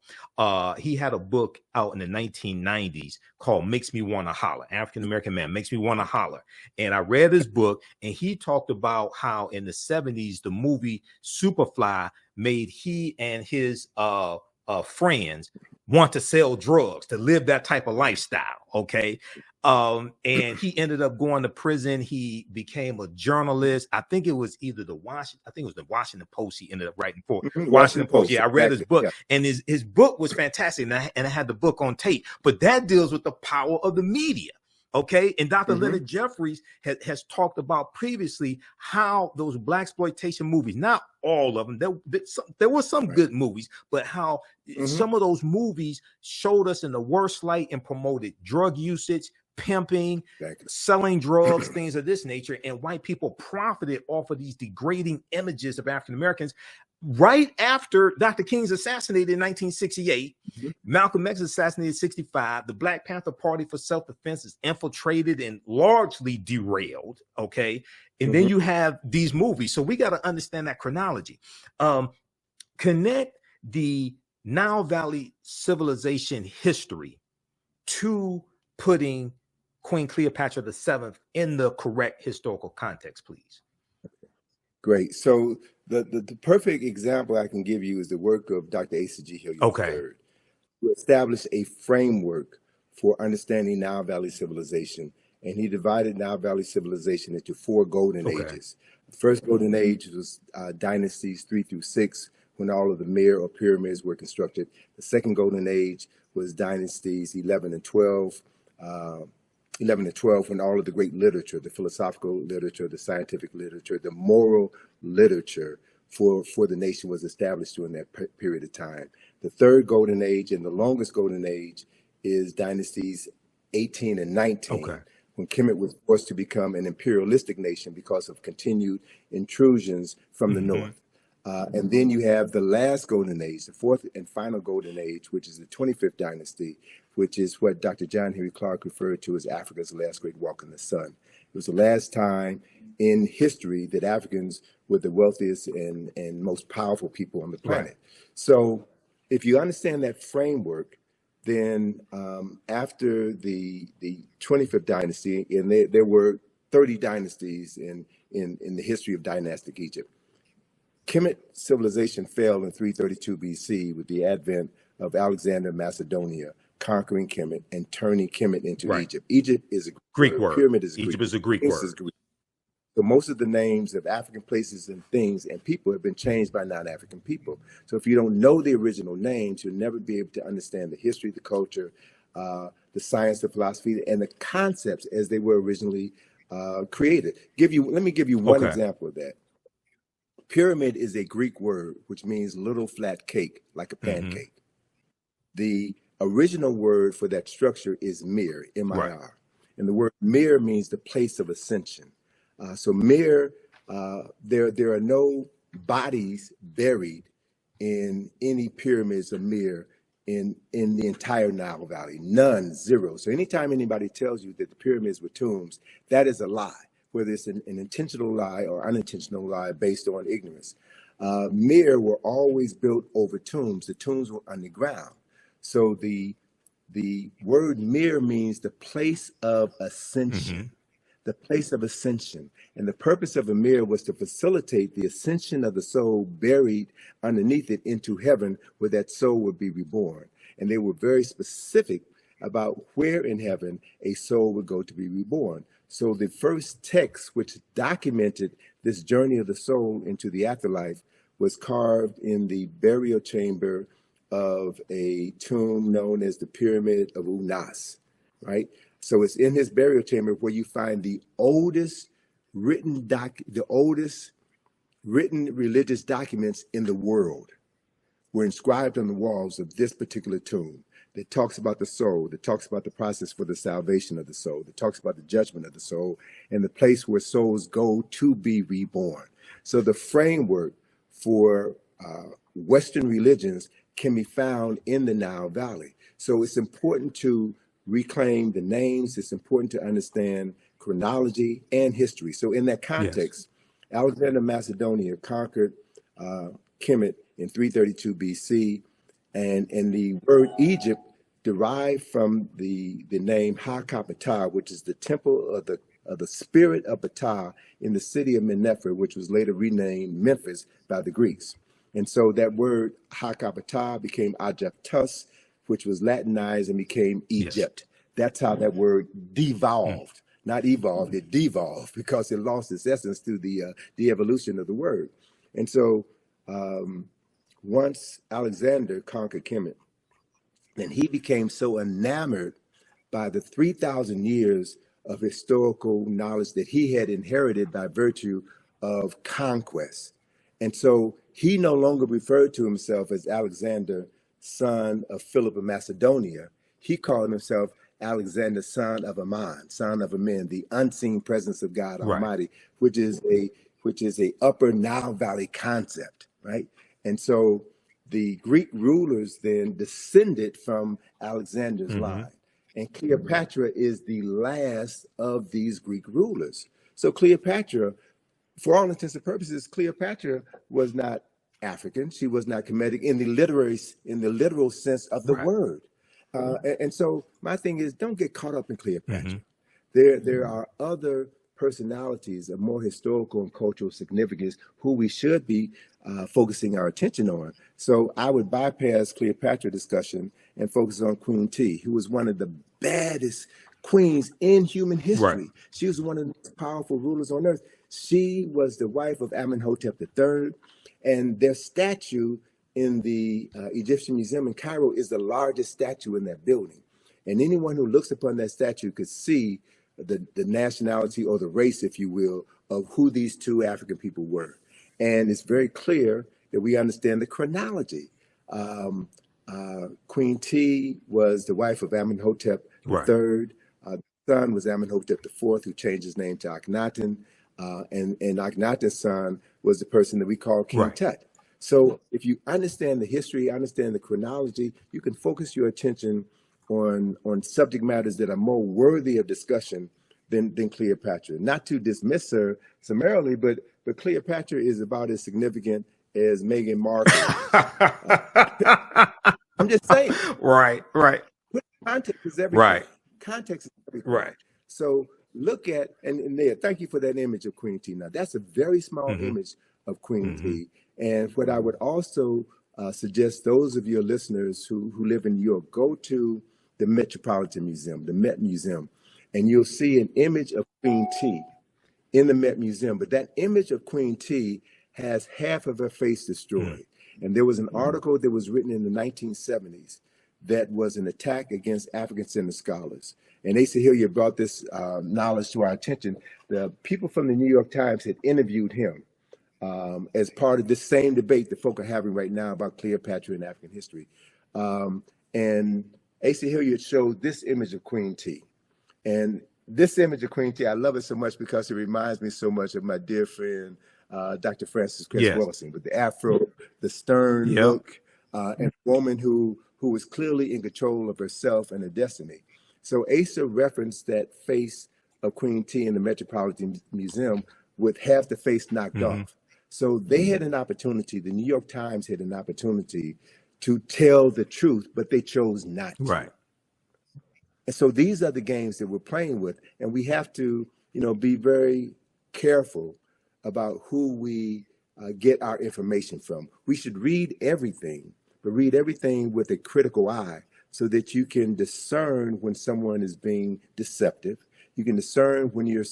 he had a book out in the 1990s called Makes Me Want to Holler. African-American man makes me want to holler. And I read his book, and he talked about how in the 70s the movie Superfly made he and his friends want to sell drugs, to live that type of lifestyle. Okay. And he ended up going to prison. He became a journalist. I think it was either the Washington Post he ended up writing for. Washington Post. Yeah, I read his book, and his book was fantastic. And I had the book on tape, but that deals with the power of the media. Okay. And Dr. Leonard Jeffries has talked about previously how those blaxploitation movies, not all of them, there were some good movies, but how some of those movies showed us in the worst light and promoted drug usage, pimping, selling drugs, things of this nature. And white people profited off of these degrading images of African Americans. Right after Dr. King's assassinated in 1968, Malcolm X assassinated in 65, the Black Panther Party for Self-Defense is infiltrated and largely derailed, okay? And then you have these movies. So we got to understand that chronology. Connect the Nile Valley civilization history to putting Queen Cleopatra VII in the correct historical context, please. Great. So the perfect example I can give you is the work of Dr. Asa G. Hilliard III, who established a framework for understanding Nile Valley civilization. And he divided Nile Valley civilization into 4 golden ages. The first golden age was dynasties 3 through 6, when all of the Mir or pyramids were constructed. The second golden age was dynasties 11 and 12, when all of the great literature, the philosophical literature, the scientific literature, the moral literature for the nation was established during that period of time. The third golden age and the longest golden age is dynasties 18 and 19, when Kemet was forced to become an imperialistic nation because of continued intrusions from the north. And then you have the last golden age, the fourth and final golden age, which is the 25th dynasty, which is what Dr. John Henry Clark referred to as Africa's last great walk in the sun. It was the last time in history that Africans were the wealthiest and most powerful people on the planet. So if you understand that framework, then after the 25th dynasty, and there were 30 dynasties in the history of dynastic Egypt, Kemet civilization fell in 332 BC with the advent of Alexander of Macedonia conquering Kemet and turning Kemet into Egypt. Egypt is a Greek word. Pyramid is a Greek. Egypt is a Greek word. So most of the names of African places and things and people have been changed by non-African people. So if you don't know the original names, you'll never be able to understand the history, the culture, the science, the philosophy, and the concepts as they were originally created. Let me give you one example of that. Pyramid is a Greek word, which means little flat cake, like a pancake. The original word for that structure is mir, M-I-R. And the word mir means the place of ascension. So mir, there are no bodies buried in any pyramids of mir in the entire Nile Valley. None, zero. So anytime anybody tells you that the pyramids were tombs, that is a lie, whether it's an intentional lie or unintentional lie based on ignorance. Mir were always built over tombs. The tombs were underground. So the word mir means the place of ascension. The place of ascension. And the purpose of a mir was to facilitate the ascension of the soul buried underneath it into heaven, where that soul would be reborn. and they were very specific about where in heaven a soul would go to be reborn. So the first text which documented this journey of the soul into the afterlife was carved in the burial chamber of a tomb known as the Pyramid of Unas, right? So it's in his burial chamber where you find the oldest written religious documents in the world were inscribed on the walls of this particular tomb that talks about the soul, that talks about the process for the salvation of the soul, that talks about the judgment of the soul, and the place where souls go to be reborn. So the framework for Western religions can be found in the Nile Valley. So it's important to reclaim the names. It's important to understand chronology and history. So in that context, Alexander of Macedonia conquered Kemet in 332 BC, and the word Egypt derived from the name Ha-Ka-Ptah, which is the temple of the spirit of Ptah in the city of Mennefer, which was later renamed Memphis by the Greeks. And so that word Ha-Ka-Ptah became Aegyptus, which was Latinized and became Egypt. Yes. That's how that word devolved. Not evolved, it devolved because it lost its essence through the evolution of the word. And so once Alexander conquered Kemet, and he became so enamored by the 3,000 years of historical knowledge that he had inherited by virtue of conquest. And so he no longer referred to himself as Alexander, son of Philip of Macedonia. He called himself Alexander, son of Ammon, son of Amen, the unseen presence of God Almighty, which is a upper Nile Valley concept, right? And so the Greek rulers then descended from Alexander's line, and Cleopatra is the last of these Greek rulers. So Cleopatra, for all intents and purposes, Cleopatra was not African. She was not Kemetic in the literal sense of the word. And so my thing is, don't get caught up in Cleopatra. There are other personalities of more historical and cultural significance who we should be focusing our attention on. So I would bypass Cleopatra discussion and focus on Queen T, who was one of the baddest queens in human history. She was one of the most powerful rulers on earth. She was the wife of Amenhotep III, and their statue in the Egyptian Museum in Cairo is the largest statue in that building. And anyone who looks upon that statue could see the nationality or the race, if you will, of who these two African people were. And it's very clear that we understand the chronology. Queen T was the wife of Amenhotep III. The son was Amenhotep IV, who changed his name to Akhenaten. And Akhenaten's son was the person that we call King Tut. So if you understand the history, understand the chronology, you can focus your attention on subject matters that are more worthy of discussion than Cleopatra. Not to dismiss her summarily, but Cleopatra is about as significant as Meghan Markle. I'm just saying. Right. Context is everything. Context is everything. So look at, and there, thank you for that image of Queen T. Now, that's a very small image of Queen T. And what I would also suggest those of your listeners who live in New York, go to the Metropolitan Museum, the Met Museum, and you'll see an image of Queen T in the Met Museum. But that image of Queen T has half of her face destroyed. And there was an article that was written in the 1970s that was an attack against African-centered scholars. And Asa Hilliard brought this knowledge to our attention. The people from the New York Times had interviewed him as part of this same debate that folk are having right now about Cleopatra and African history. And Asa Hilliard showed this image of Queen T. And this image of Queen T, I love it so much because it reminds me so much of my dear friend, Dr. Francis Chris Wilson, with the afro, the stern look, and a woman who was clearly in control of herself and her destiny. So Asa referenced that face of Queen T in the Metropolitan Museum with half the face knocked off. So they had an opportunity, the New York Times had an opportunity to tell the truth, but they chose not to. And so these are the games that we're playing with, and we have to, be very careful about who we get our information from. We should read everything, but read everything with a critical eye so that you can discern when someone is being deceptive. You can discern when you're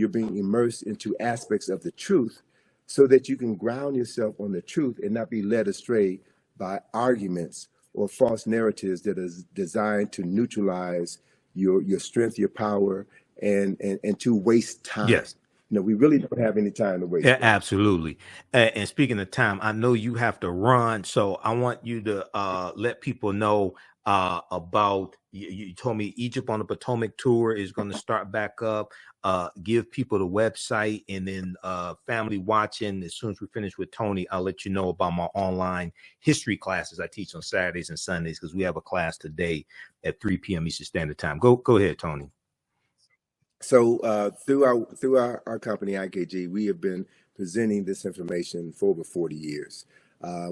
being immersed into aspects of the truth so that you can ground yourself on the truth and not be led astray by arguments or false narratives that is designed to neutralize your strength, your power, and to waste time. Yes. You know, we really don't have any time to waste. Yeah, absolutely. And speaking of time, I know you have to run, so I want you to let people know about. You told me Egypt on the Potomac tour is going to start back up. Give people the website, and then family watching. As soon as we finish with Tony, I'll let you know about my online history classes I teach on Saturdays and Sundays, because we have a class today at 3 p.m. Eastern Standard Time. Go ahead, Tony. So through our company, IKG, we have been presenting this information for over 40 years.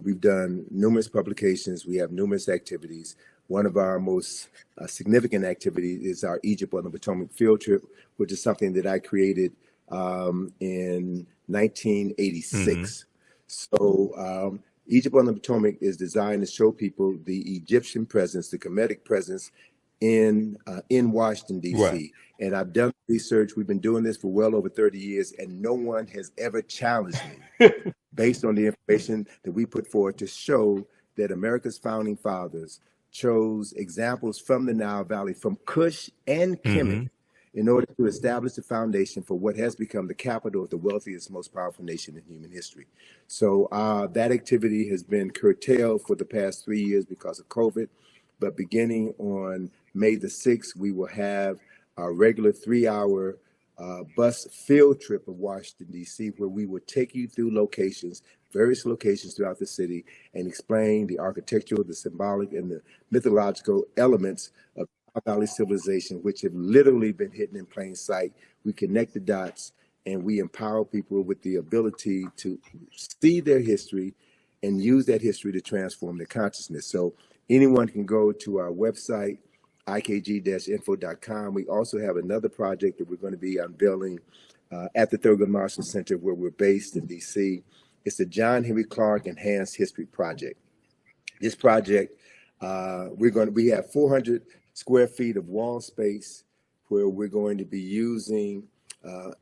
We've done numerous publications. We have numerous activities. One of our most significant activities is our Egypt on the Potomac field trip, which is something that I created in 1986. So Egypt on the Potomac is designed to show people the Egyptian presence, the Kemetic presence in Washington, D.C. Right. And I've done research. We've been doing this for well over 30 years, and no one has ever challenged me based on the information that we put forward to show that America's founding fathers chose examples from the Nile Valley, from Kush and Kemet, in order to establish the foundation for what has become the capital of the wealthiest, most powerful nation in human history. So that activity has been curtailed for the past 3 years because of COVID. But beginning on May the 6th, we will have our regular 3-hour bus field trip of Washington, D.C., where we will take you through various locations throughout the city, and explain the architectural, the symbolic, and the mythological elements of Nile Valley civilization, which have literally been hidden in plain sight. We connect the dots, and we empower people with the ability to see their history and use that history to transform their consciousness. So anyone can go to our website, ikg-info.com. We also have another project that we're going to be unveiling at the Thurgood Marshall Center, where we're based in D.C. It's the John Henry Clark Enhanced History Project. This project, we have 400 square feet of wall space where we're going to be using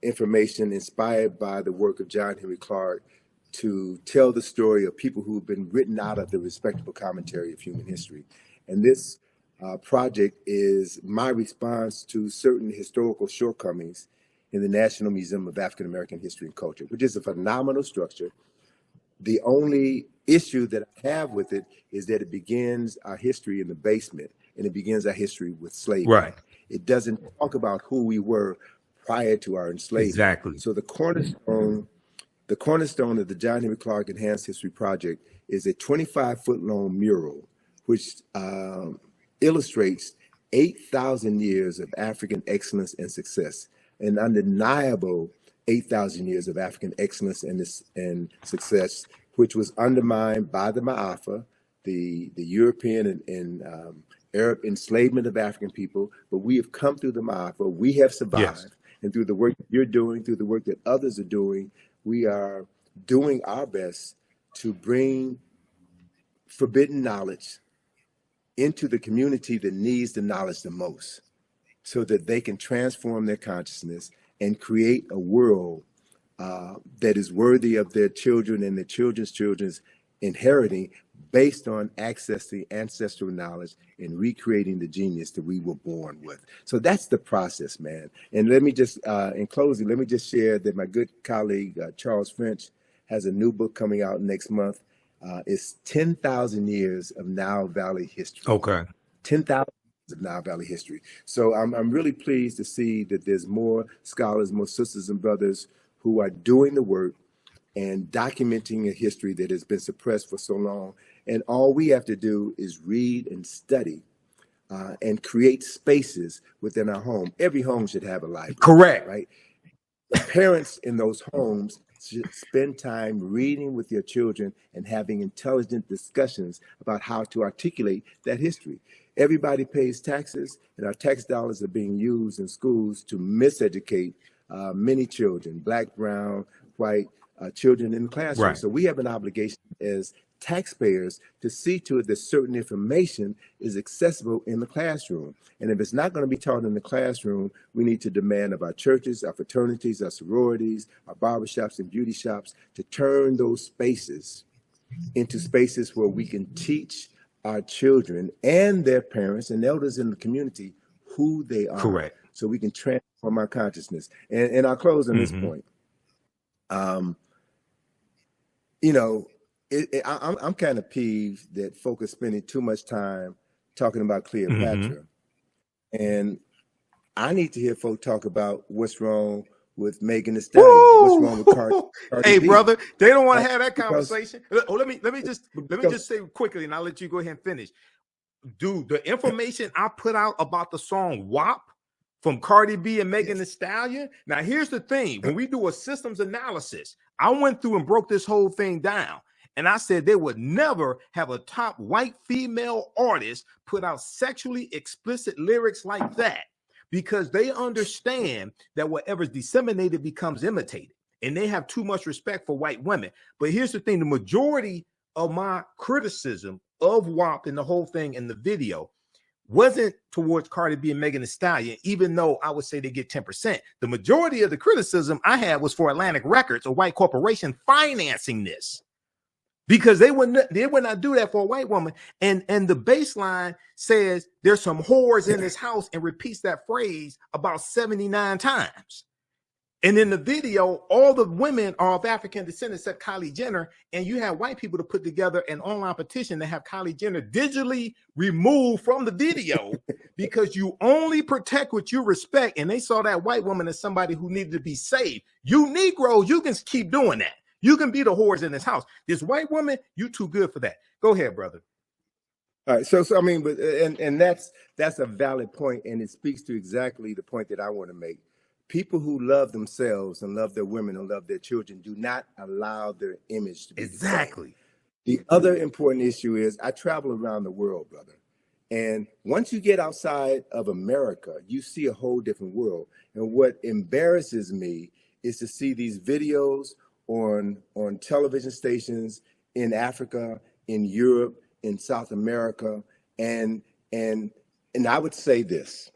information inspired by the work of John Henry Clark to tell the story of people who have been written out of the respectable commentary of human history. And this project is my response to certain historical shortcomings in the National Museum of African American History and Culture, which is a phenomenal structure. The only issue that I have with it is that it begins our history in the basement, and it begins our history with slavery. Right. It doesn't talk about who we were prior to our enslavement. Exactly. So the cornerstone of the John Henry Clark Enhanced History Project is a 25-foot long mural, which illustrates 8,000 years of African excellence and success, an undeniable 8,000 years of African excellence and success, which was undermined by the Ma'afa, the European and Arab enslavement of African people. But we have come through the Ma'afa, we have survived. Yes. And through the work that you're doing, through the work that others are doing, we are doing our best to bring forbidden knowledge into the community that needs the knowledge the most, so that they can transform their consciousness and create a world that is worthy of their children and their children's children's inheriting, based on accessing ancestral knowledge and recreating the genius that we were born with. So that's the process, man. And let me just, in closing, let me just share that my good colleague, Charles French, has a new book coming out next month. It's 10,000 years of Nile Valley history. Okay. 10,000 years of Nile Valley history. So I'm really pleased to see that there's more scholars, more sisters and brothers who are doing the work and documenting a history that has been suppressed for so long. And all we have to do is read and study and create spaces within our home. Every home should have a library. Correct. Right? The parents in those homes should spend time reading with your children and having intelligent discussions about how to articulate that history. Everybody pays taxes, and our tax dollars are being used in schools to miseducate many children, Black, brown, white, children in the classroom. Right. So we have an obligation as taxpayers to see to it that certain information is accessible in the classroom. And if it's not going to be taught in the classroom, we need to demand of our churches, our fraternities, our sororities, our barbershops and beauty shops to turn those spaces into spaces where we can teach our children and their parents and elders in the community who they are. Correct. So we can transform our consciousness. And I'll close on this point. You know, I'm kind of peeved that folk are spending too much time talking about Cleopatra. And I need to hear folk talk about what's wrong with Megan Thee Stallion. What's wrong with Cardi Hey, B. brother, they don't want to have that Because- conversation. Oh, let me just say quickly, and I'll let you go ahead and finish. Dude, the information I put out about the song WAP from Cardi B and Megan Thee Stallion. Now, here's the thing. When we do a systems analysis, I went through and broke this whole thing down. And I said they would never have a top white female artist put out sexually explicit lyrics like that, because they understand that whatever's disseminated becomes imitated. And they have too much respect for white women. But here's the thing. The majority of my criticism of WAP and the whole thing in the video wasn't towards Cardi B and Megan Thee Stallion, even though I would say they get 10%. The majority of the criticism I had was for Atlantic Records, a white corporation, financing this, because they would not do that for a white woman. And the baseline says there's some whores in this house and repeats that phrase about 79 times. And in the video, all the women are of African descent except Kylie Jenner. And you have white people to put together an online petition to have Kylie Jenner digitally removed from the video because you only protect what you respect. And they saw that white woman as somebody who needed to be saved. You Negroes, you can keep doing that. You can be the whores in this house. This white woman, you too good for that. Go ahead, brother. All right. So I mean, but and that's a valid point, and it speaks to exactly the point that I want to make. People who love themselves and love their women and love their children do not allow their image to be Exactly. The other important issue is I travel around the world, brother. And once you get outside of America, you see a whole different world. And what embarrasses me is to see these videos on television stations in Africa, in Europe, in South America. And I would say this.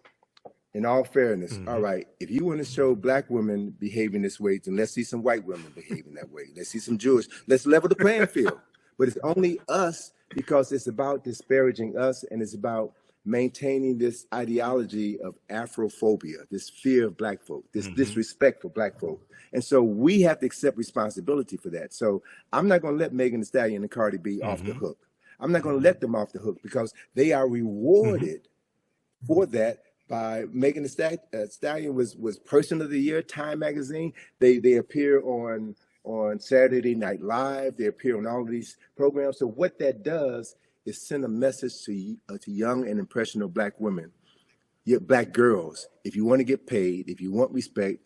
In all fairness, all right, if you want to show black women behaving this way, then let's see some white women behaving that way. Let's see some Jewish. Let's level the playing field. But it's only us because it's about disparaging us, and it's about maintaining this ideology of Afrophobia, this fear of black folk, this disrespect for black folk. And so we have to accept responsibility for that. So I'm not going to let Megan Thee Stallion and Cardi B off the hook. I'm not going to let them off the hook because they are rewarded for that. By Megan Thee Stallion was Person of the Year, Time magazine. They appear on Saturday Night Live. They appear on all of these programs. So what that does is send a message to young and impressionable black women, black girls. If you want to get paid, if you want respect,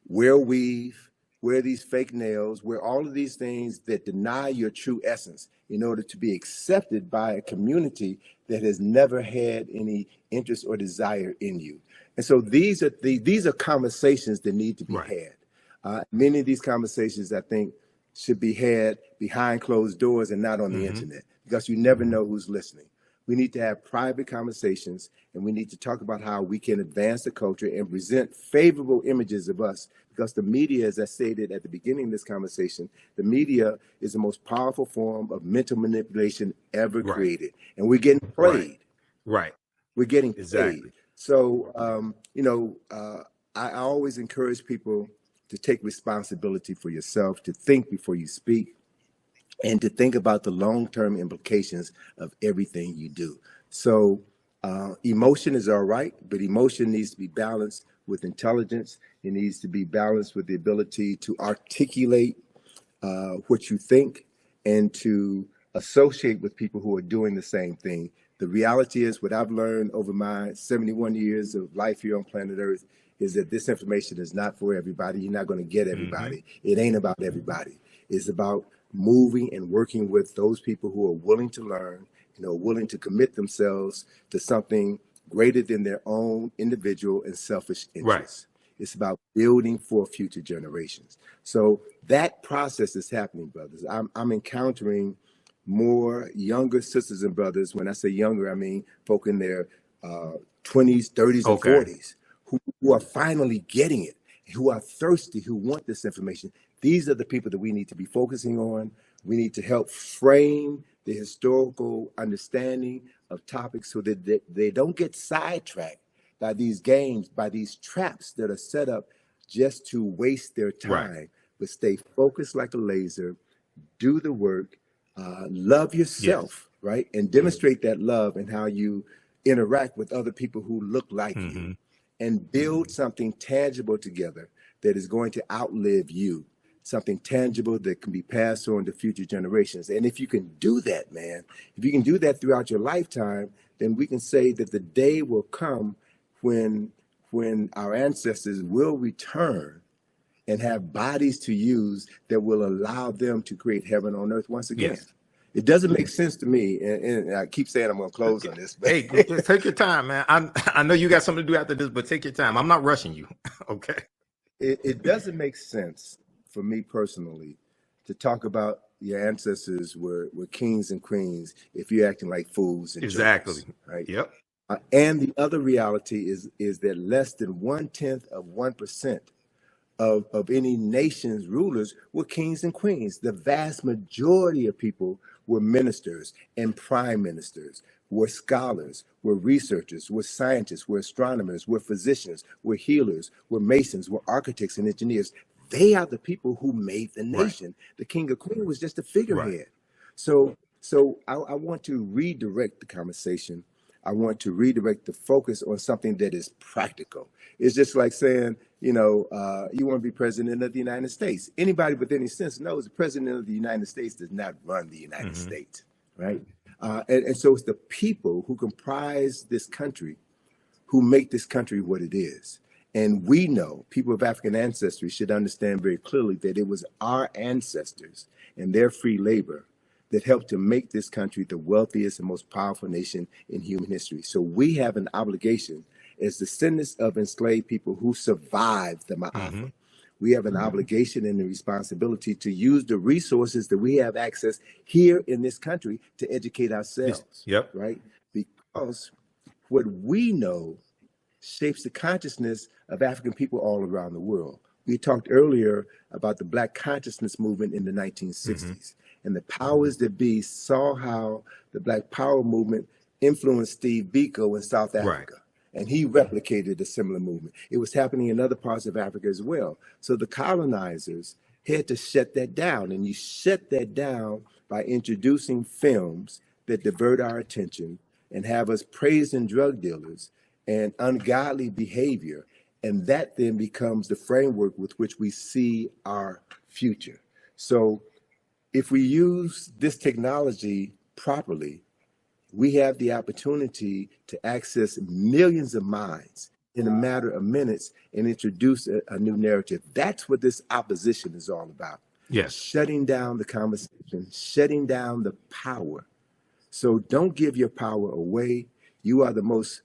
wear weave, wear these fake nails, wear all of these things that deny your true essence in order to be accepted by a community that has never had any interest or desire in you. And so these are conversations that need to be had. Many of these conversations, I think, should be had behind closed doors and not on the internet, because you never know who's listening. We need to have private conversations, and we need to talk about how we can advance the culture and present favorable images of us, because the media, as I stated at the beginning of this conversation, the media is the most powerful form of mental manipulation ever created. And we're getting played. We're getting played. So, I always encourage people to take responsibility for yourself, to think before you speak, and to think about the long-term implications of everything you do. So emotion is all right, but emotion needs to be balanced with intelligence. It needs to be balanced with the ability to articulate what you think and to associate with people who are doing the same thing. The reality is, what I've learned over my 71 years of life here on planet Earth is that this information is not for everybody. You're not going to get everybody. It ain't about everybody. It's about moving and working with those people who are willing to learn, willing to commit themselves to something greater than their own individual and selfish interests. It's about building for future generations. So that process is happening, brothers. I'm encountering more younger sisters and brothers. When I say younger, I mean folk in their 20s, 30s, and 40s who are finally getting it, who are thirsty, who want this information. These are the people that we need to be focusing on. We need to help frame the historical understanding of topics so that they don't get sidetracked by these games, by these traps that are set up just to waste their time, but stay focused like a laser, do the work, love yourself, right? And demonstrate that love and how you interact with other people who look like you, and build something tangible together that is going to outlive you, something tangible that can be passed on to future generations. And if you can do that, man, if you can do that throughout your lifetime, then we can say that the day will come when our ancestors will return and have bodies to use that will allow them to create heaven on earth once again. It doesn't make sense to me, and I keep saying I'm going to close on this. But hey, take your time, man. I know you got something to do after this, but take your time. I'm not rushing you. Okay. It doesn't make sense for me personally to talk about your ancestors were kings and queens if you're acting like fools and jokers, right? Yep. And the other reality is that less than 0.1% of any nation's rulers were kings and queens. The vast majority of people were ministers and prime ministers, were scholars, were researchers, were scientists, were astronomers, were physicians, were healers, were masons, were architects and engineers. They are the people who made the nation. The king or queen was just a figurehead. So I want to redirect the conversation. I want to redirect the focus on something that is practical. It's just like saying, you want to be president of the United States. Anybody with any sense knows the president of the United States does not run the United States, right? And so it's the people who comprise this country who make this country what it is. And we know, people of African ancestry should understand very clearly that it was our ancestors and their free labor that helped to make this country the wealthiest and most powerful nation in human history. So we have an obligation as descendants of enslaved people who survived the Ma'afa. We have an obligation and a responsibility to use the resources that we have access here in this country to educate ourselves, right? Because what we know shapes the consciousness of African people all around the world. We talked earlier about the Black consciousness movement in the 1960s. And the powers that be saw how the Black Power movement influenced Steve Biko in South Africa. And he replicated a similar movement. It was happening in other parts of Africa as well. So the colonizers had to shut that down. And you shut that down by introducing films that divert our attention and have us praising drug dealers and ungodly behavior. And that then becomes the framework with which we see our future. So if we use this technology properly, we have the opportunity to access millions of minds in a matter of minutes and introduce a new narrative. That's what this opposition is all about. Shutting down the conversation, shutting down the power. So don't give your power away. You are the most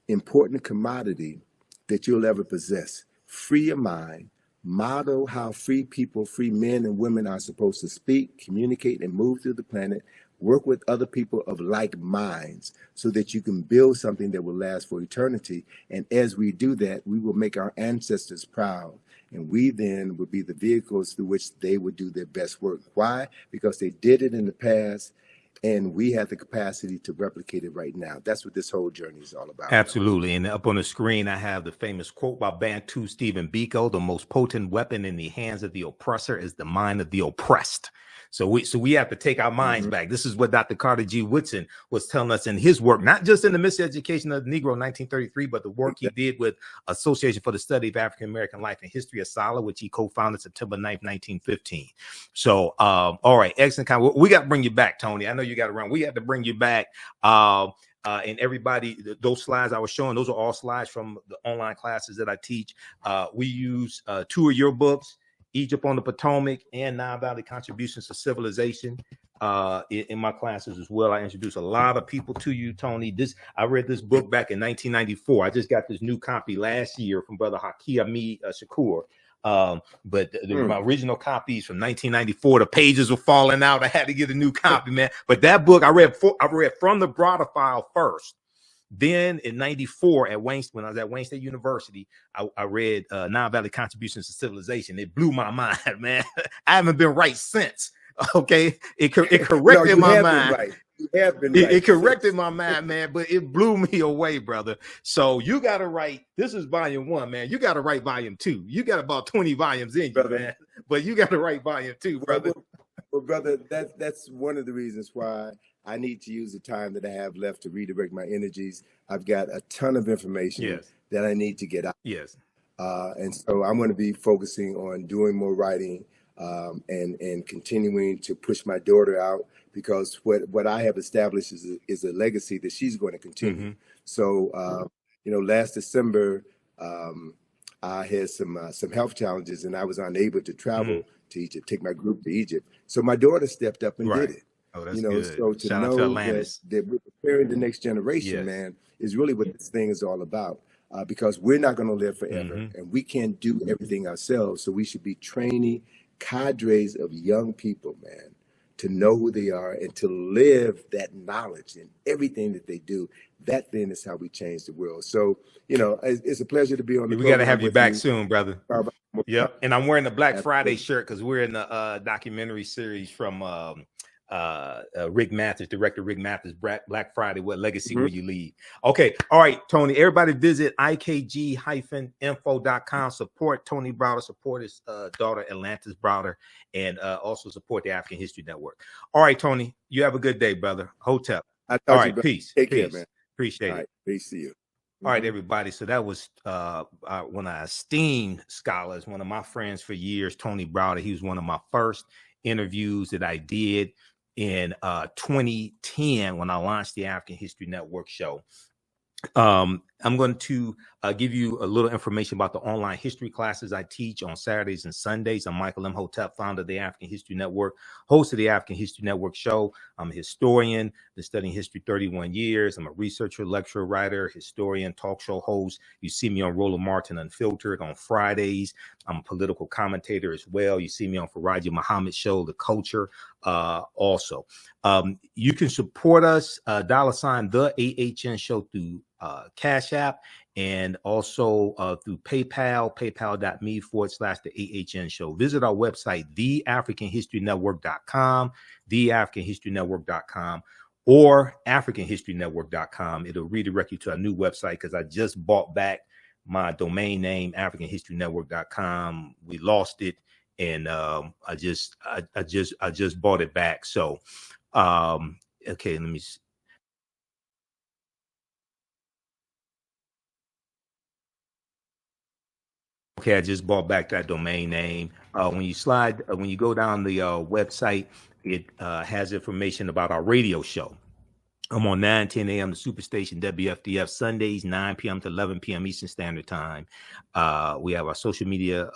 important commodity that you'll ever possess. Free your mind. Model how free people, free men and women are supposed to speak, communicate, and move through the planet. Work with other people of like minds so that you can build something that will last for eternity. And as we do that, we will make our ancestors proud. And we then will be the vehicles through which they would do their best work. Why? Because they did it in the past. And we have the capacity to replicate it right now. That's what this whole journey is all about. Absolutely. And up on the screen, I have the famous quote by Bantu Stephen Biko: "The most potent weapon in the hands of the oppressor is the mind of the oppressed." So we have to take our minds back. This is what Dr. Carter G. Woodson was telling us in his work, not just in the Miseducation of the Negro in 1933, but the work he did with Association for the Study of African American Life and History of SALA, which he co-founded September 9th, 1915. So, all right, excellent. We got to bring you back, Tony. I know you got to run. We have to bring you back. And everybody, those slides I was showing, those are all slides from the online classes that I teach. We use 2 of your books, Egypt on the Potomac and Nile Valley Contributions to Civilization, in my classes as well. I introduce a lot of people to you, Tony. I read this book back in 1994. I just got this new copy last year from Brother Haki Ami Shakur. But my original copies from 1994, the pages were falling out. I had to get a new copy, man. But that book I read from the Browder file first. Then in 94 when I was at Wayne State University, I read Nile Valley Contributions to Civilization. It blew my mind, man. I haven't been right since. Okay. It corrected my mind. You have been right. It corrected my mind, man, but it blew me away, brother. So you got to write. This is volume 1, man. You got to write volume 2. You got about 20 volumes in you, man. But you got to write volume 2, brother. Well, brother, that's one of the reasons why I need to use the time that I have left to redirect my energies. I've got a ton of information that I need to get out. Yes. And so I'm going to be focusing on doing more writing and continuing to push my daughter out, because what I have established is a legacy that she's going to continue. Mm-hmm. So, last December, I had some health challenges, and I was unable to travel to Egypt, take my group to Egypt. So my daughter stepped up and did it. Oh, that's good. So to Shout know that we're preparing the next generation, man, is really what this thing is all about. Because we're not going to live forever, and we can't do everything ourselves. So we should be training cadres of young people, man, to know who they are and to live that knowledge in everything that they do. That then is how we change the world. So, it's a pleasure to be on the program. We got to have you back soon, brother. Yeah. And I'm wearing the Black Friday shirt because we're in the documentary series from Rick Mathers, director Rick Mathers, Black Friday, What Legacy Will You Leave? Okay. All right, Tony, everybody visit ikg-info.com. Support Tony Browder, support his daughter, Atlantis Browder, and also support the African History Network. All right, Tony, you have a good day, brother. Hotep. All right, peace. Take care, man. Appreciate it. Peace to you. All right, everybody. So that was one of our esteemed scholars, one of my friends for years, Tony Browder. He was one of my first interviews that I did in 2010 when I launched the African History Network show. I'm going to give you a little information about the online history classes I teach on Saturdays and Sundays. I'm Michael Imhotep, founder of the African History Network, host of the African History Network show. I'm a historian, been studying history 31 years. I'm a researcher, lecturer, writer, historian, talk show host. You see me on Roland Martin Unfiltered on Fridays. I'm a political commentator as well. You see me on Faraji Muhammad's show, The Culture, also. You can support us, $, the AHN show through Cash App, and also through PayPal, paypal.me/the AHN show. Visit our website, theafricanhistorynetwork.com, theafricanhistorynetwork.com, or africanhistorynetwork.com. It'll redirect you to a new website because I just bought back my domain name, africanhistorynetwork.com. We lost it, and I just bought it back. So, okay, let me see. Okay, I just bought back that domain name. When you go down the website, it has information about our radio show. I'm on 9:10 a.m. the Superstation WFDF Sundays, 9 p.m. to 11 p.m. Eastern Standard Time. We have our social media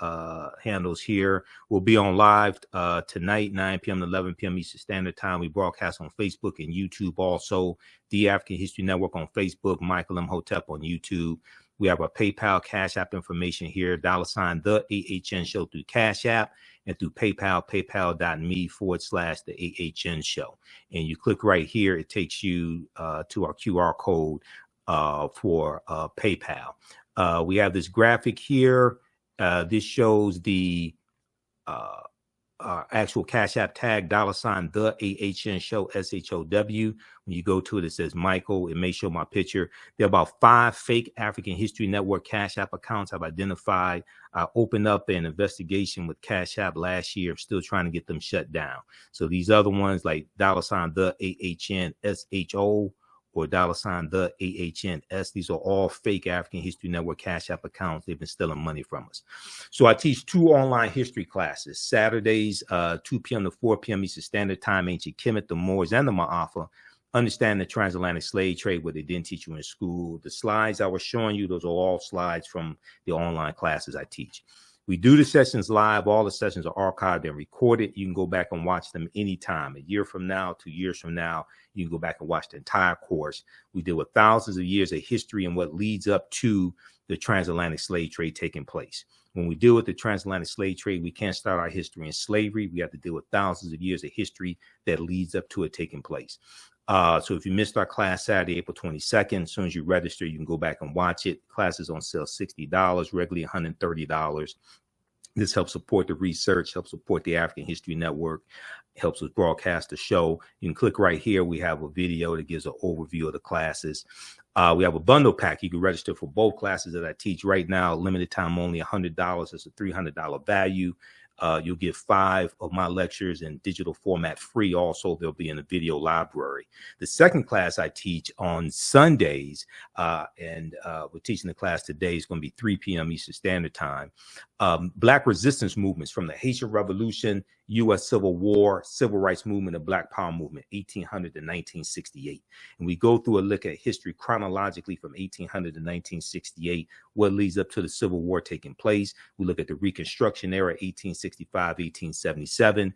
handles here. We'll be on live tonight, 9 p.m. to 11 p.m. Eastern Standard Time. We broadcast on Facebook and YouTube also. The African History Network on Facebook, Michael Imhotep on YouTube. We have our PayPal, Cash App information here, $, the AHN show through Cash App, and through PayPal, paypal.me/the AHN show. And you click right here, it takes you to our QR code for PayPal. We have this graphic here. This shows the actual Cash App tag, $, the AHN show, SHOW. When you go to it, it says Michael. It may show my picture. There are about 5 fake African History Network Cash App accounts I've identified. I opened up an investigation with Cash App last year. I'm still trying to get them shut down. So these other ones like $, the AHN SHO, or $, the AHNS. These are all fake African History Network Cash App accounts. They've been stealing money from us. So I teach 2 online history classes, Saturdays, 2 p.m. to 4 p.m. Eastern Standard Time, Ancient Kemet, the Moors, and the Ma'afa. Understand the transatlantic slave trade, what they didn't teach you in school. The slides I was showing you, those are all slides from the online classes I teach. We do the sessions live. All the sessions are archived and recorded. You can go back and watch them anytime. A year from now, 2 years from now, you can go back and watch the entire course. We deal with thousands of years of history and what leads up to the transatlantic slave trade taking place. When we deal with the transatlantic slave trade, we can't start our history in slavery. We have to deal with thousands of years of history that leads up to it taking place. So if you missed our class Saturday, April 22nd, as soon as you register, you can go back and watch it. Class is on sale $60, regularly $130. This helps support the research, helps support the African History Network, helps us broadcast the show. You can click right here. We have a video that gives an overview of the classes. We have a bundle pack. You can register for both classes that I teach right now. Limited time only, $100. It's a $300 value. You'll get 5 of my lectures in digital format free. Also, they'll be in a video library. The second class I teach on Sundays, and we're teaching the class today, is going to be 3 p.m. Eastern Standard Time. Black resistance movements from the Haitian Revolution, U.S. Civil War, Civil Rights Movement, and Black Power Movement, 1800 to 1968. And we go through a look at history chronologically from 1800 to 1968, what leads up to the Civil War taking place. We look at the Reconstruction era, 1865, 1877,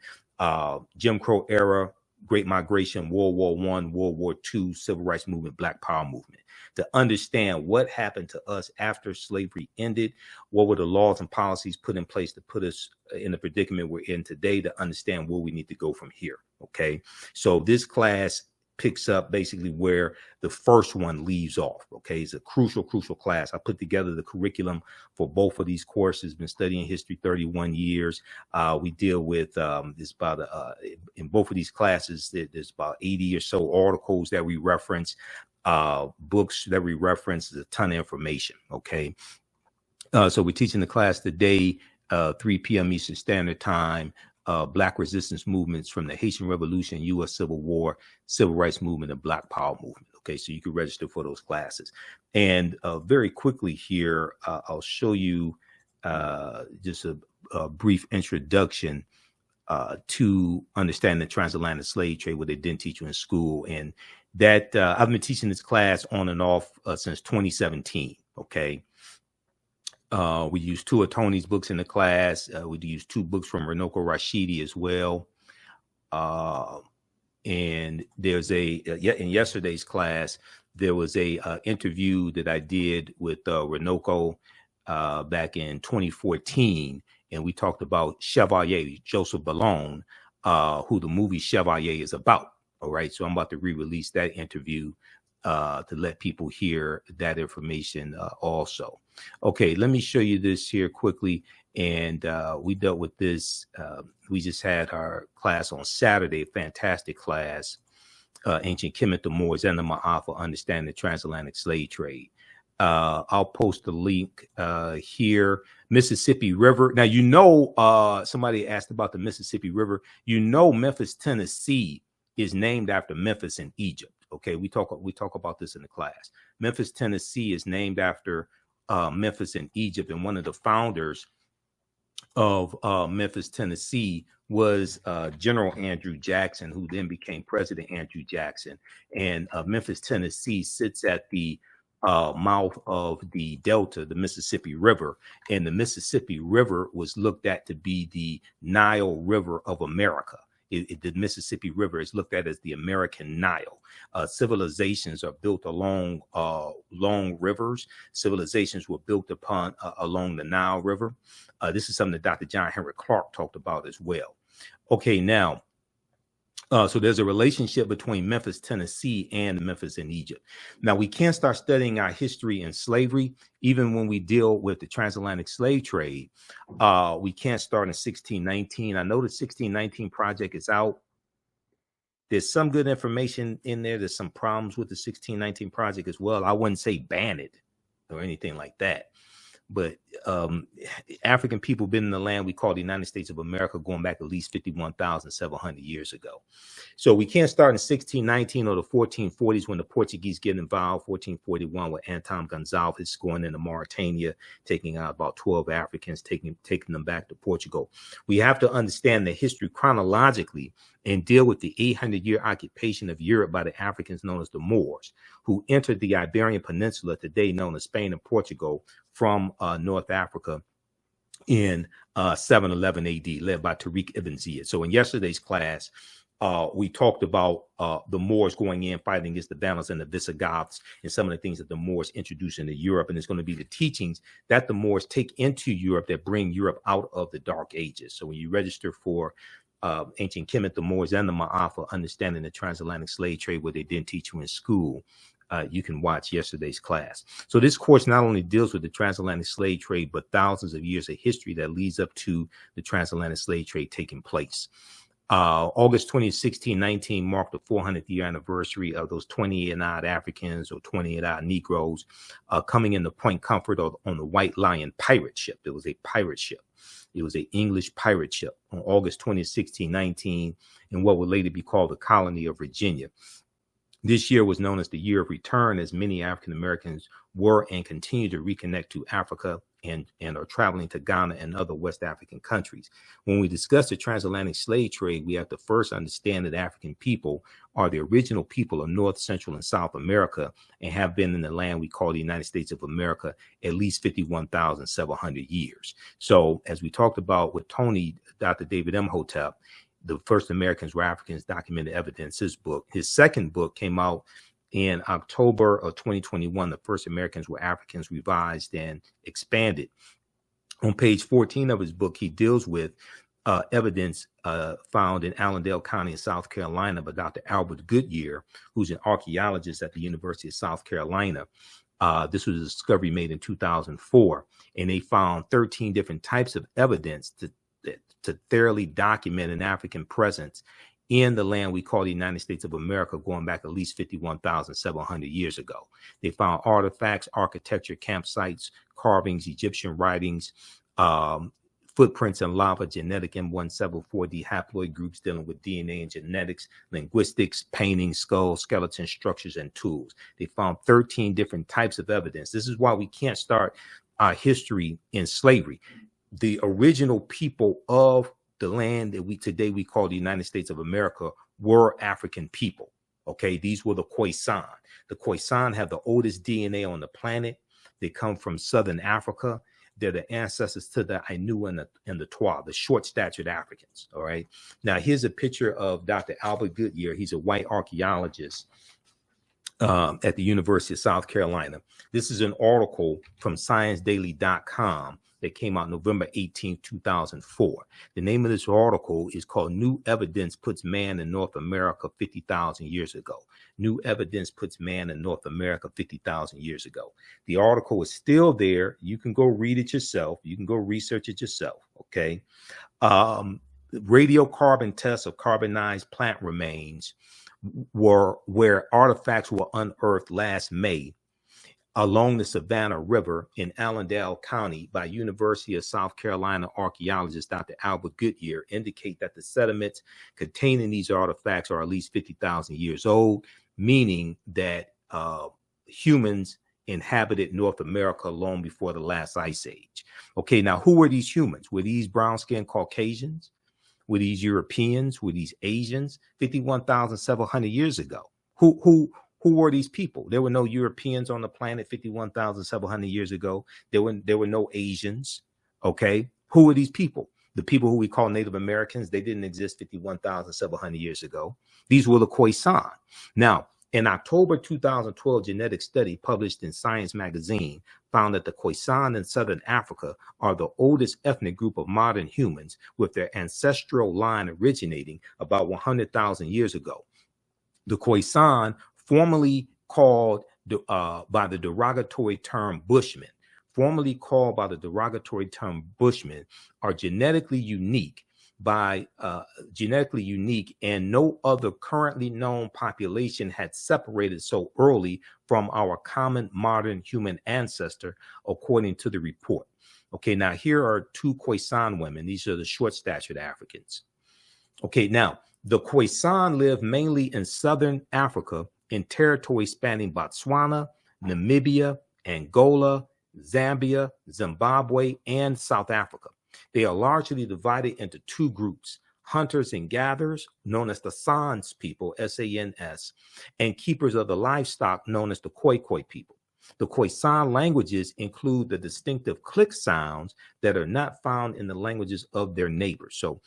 Jim Crow era, Great Migration, World War I, World War II, Civil Rights Movement, Black Power Movement, to understand what happened to us after slavery ended, what were the laws and policies put in place to put us in the predicament we're in today, to understand where we need to go from here. Okay, so this class picks up basically where the first one leaves off. Okay, it's a crucial class. I put together the curriculum for both of these courses. Been studying history 31 years. We deal with this about in both of these classes. There's about 80 or so articles that we reference, books that we reference. There's a ton of information. Okay, so we're teaching the class today, 3 p.m. Eastern Standard Time. Black resistance movements from the Haitian Revolution, U.S. Civil War, Civil Rights Movement, and Black Power Movement. Okay, so you can register for those classes. And very quickly here, I'll show you just a brief introduction to understanding the transatlantic slave trade, what they didn't teach you in school. And that I've been teaching this class on and off since 2017. Okay. We use 2 of Tony's books in the class. We use 2 books from Runoko Rashidi as well. And there's in yesterday's class, there was a interview that I did with Runoko back in 2014. And we talked about Chevalier, Joseph Ballone, who the movie Chevalier is about. All right. So I'm about to re-release that interview to let people hear that information also. Okay, let me show you this here quickly. And we dealt with this. We just had our class on Saturday, fantastic class, Ancient Kemet, the Moors, and the Ma'afa, Understanding the Transatlantic Slave Trade. I'll post the link here. Mississippi River. Now, you know, somebody asked about the Mississippi River. You know, Memphis, Tennessee is named after Memphis in Egypt. Okay, we talk about this in the class. Memphis, Tennessee is named after Memphis in Egypt, and one of the founders of Memphis, Tennessee was General Andrew Jackson, who then became President Andrew Jackson. And Memphis, Tennessee sits at the mouth of the Delta, the Mississippi River, and the Mississippi River was looked at to be the Nile River of America. The Mississippi River is looked at as the American Nile. Civilizations are built along long rivers. Civilizations were built upon along the Nile River. This is something that Dr. John Henrik Clarke talked about as well. Okay, now, so there's a relationship between Memphis, Tennessee, and Memphis in Egypt. Now, we can't start studying our history in slavery, even when we deal with the transatlantic slave trade. We can't start in 1619. I know the 1619 project is out. There's some good information in there. There's some problems with the 1619 project as well. I wouldn't say ban it or anything like that. But African people been in the land we call the United States of America going back at least 51,700 years ago. So we can't start in 1619 or the 1440s when the Portuguese get involved, 1441 with Anton Gonzalez going into Mauritania, taking out about 12 Africans, taking them back to Portugal. We have to understand the history chronologically and deal with the 800-year occupation of Europe by the Africans known as the Moors, who entered the Iberian Peninsula, today known as Spain and Portugal, from North Africa in 711 AD, led by Tariq ibn Ziyad. So in yesterday's class, we talked about the Moors going in, fighting against the Vandals and the Visigoths, and some of the things that the Moors introduced into Europe. And it's going to be the teachings that the Moors take into Europe that bring Europe out of the Dark Ages. So when you register for Ancient Kemet, the Moors, and the Ma'afa, understanding the transatlantic slave trade, what they didn't teach you in school, you can watch yesterday's class. So this course not only deals with the transatlantic slave trade, but thousands of years of history that leads up to the transatlantic slave trade taking place. August 2016-19 marked the 400th year anniversary of those 28-odd Africans or 28-odd Negroes coming into Point Comfort on the White Lion pirate ship. It was a pirate ship. It was an English pirate ship on August 2016-19 in what would later be called the colony of Virginia. This year was known as the Year of Return, as many African Americans were and continue to reconnect to Africa and are traveling to Ghana and other West African countries. When we discuss the transatlantic slave trade, we have to first understand that African people are the original people of North, Central, and South America and have been in the land we call the United States of America at least 51,700 years. So as we talked about with Tony, Dr. David Imhotep, the first Americans were Africans, documented evidence, his book. His second book came out in October of 2021, The First Americans Were Africans, revised and expanded. On page 14 of his book, he deals with evidence found in Allendale County in South Carolina by Dr. Albert Goodyear, who's an archaeologist at the University of South Carolina. This was a discovery made in 2004, and they found 13 different types of evidence to thoroughly document an African presence in the land we call the United States of America, going back at least 51,700 years ago. They found artifacts, architecture, campsites, carvings, Egyptian writings, footprints in lava, genetic M174D haploid groups dealing with DNA and genetics, linguistics, paintings, skulls, skeletons, structures, and tools. They found 13 different types of evidence. This is why we can't start our history in slavery. The original people of the land that we call the United States of America were African people. Okay, these were the Khoisan. The Khoisan have the oldest DNA on the planet. They come from Southern Africa. They're the ancestors to the Ainu and the Twa, the short-statured Africans. All right. Now here's a picture of Dr. Albert Goodyear. He's a white archaeologist at the University of South Carolina. This is an article from ScienceDaily.com that came out November 18, 2004. The name of this article is called New Evidence Puts Man in North America 50,000 Years Ago. New Evidence Puts Man in North America 50,000 years ago. The article is still there. You can go read it yourself. You can go research it yourself, okay? Radiocarbon tests of carbonized plant remains were where artifacts were unearthed last May along the Savannah River in Allendale County by University of South Carolina archaeologist Dr. Albert Goodyear indicate that the sediments containing these artifacts are at least 50,000 years old, meaning that humans inhabited North America long before the last ice age. Okay, now who were these humans? Were these brown-skinned Caucasians? Were these Europeans? Were these Asians? 51,700 years ago. Who were these people? There were no Europeans on the planet 51,700 years ago. There were no Asians. Okay. Who were these people? The people who we call Native Americans, they didn't exist 51,700 years ago. These were the Khoisan. Now, in October 2012, genetic study published in Science magazine found that the Khoisan in Southern Africa are the oldest ethnic group of modern humans, with their ancestral line originating about 100,000 years ago. The Khoisan, formerly called by the derogatory term Bushmen, are genetically unique and no other currently known population had separated so early from our common modern human ancestor, according to the report. Okay, now here are two Khoisan women. These are the short-statured Africans. Okay, now the Khoisan live mainly in Southern Africa in territory spanning Botswana, Namibia, Angola, Zambia, Zimbabwe, and South Africa. They are largely divided into two groups: hunters and gatherers, known as the Sans people, S-A-N-S, and keepers of the livestock, known as the Khoi Khoi people. The Khoisan languages include the distinctive click sounds that are not found in the languages of their neighbors. So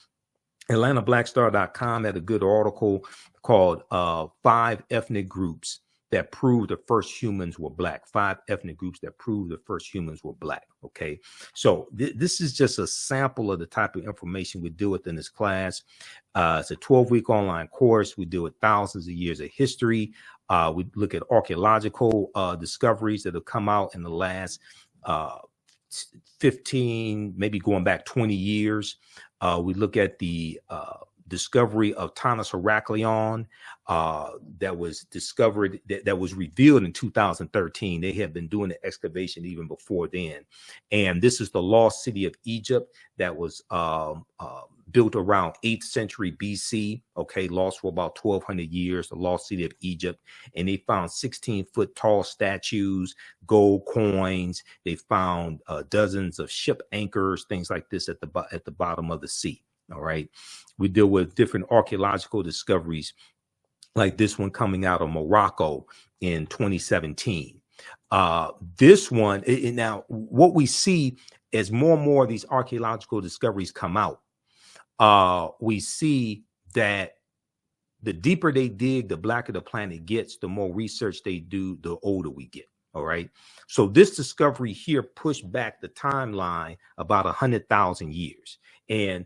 AtlantaBlackStar.com had a good article called 5 Ethnic Groups That Prove the First Humans Were Black. 5 ethnic groups that prove the first humans were Black. Okay, so this is just a sample of the type of information we deal with in this class. It's a 12-week online course. We deal with thousands of years of history. We look at archaeological discoveries that have come out in the last 15, maybe going back 20 years. We look at the discovery of Tanis Heraklion that was discovered, that was revealed in 2013. They had been doing the excavation even before then. And this is the lost city of Egypt that was built around 8th century BC, okay, lost for about 1,200 years, the lost city of Egypt. And they found 16-foot tall statues, gold coins. They found dozens of ship anchors, things like this at the bottom of the sea. All right. We deal with different archaeological discoveries like this one coming out of Morocco in 2017. This one, now what we see as more and more of these archaeological discoveries come out, we see that the deeper they dig, the blacker the planet gets, the more research they do, the older we get. All right. So this discovery here pushed back the timeline about 100,000 years. And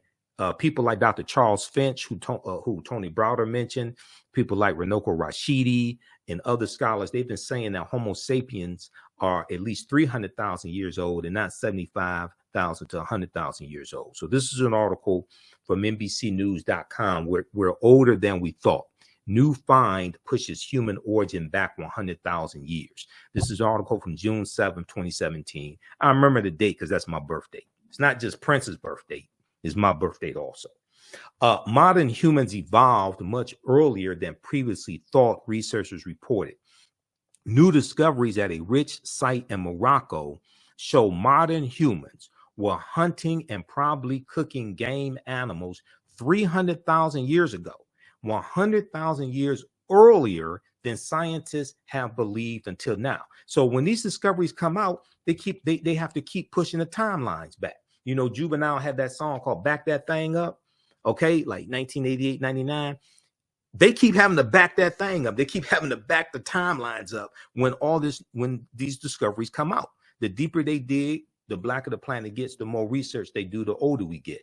people like Dr. Charles Finch, who Tony Browder mentioned, people like Runoko Rashidi and other scholars, they've been saying that Homo sapiens are at least 300,000 years old and not 75,000 to 100,000 years old. So this is an article from NBCnews.com. We're older than we thought. New find pushes human origin back 100,000 years. This is an article from June 7th, 2017. I remember the date because that's my birthday. It's not just Prince's birthday. Is my birthday also. Modern humans evolved much earlier than previously thought, researchers reported. New discoveries at a rich site in Morocco show modern humans were hunting and probably cooking game animals 300,000 years ago, 100,000 years earlier than scientists have believed until now. So when these discoveries come out, they have to keep pushing the timelines back. You know, Juvenile had that song called Back That Thing Up, okay, like 1988, 99. They keep having to back that thing up. They keep having to back the timelines up when these discoveries come out. The deeper they dig, the blacker the planet gets, the more research they do, the older we get.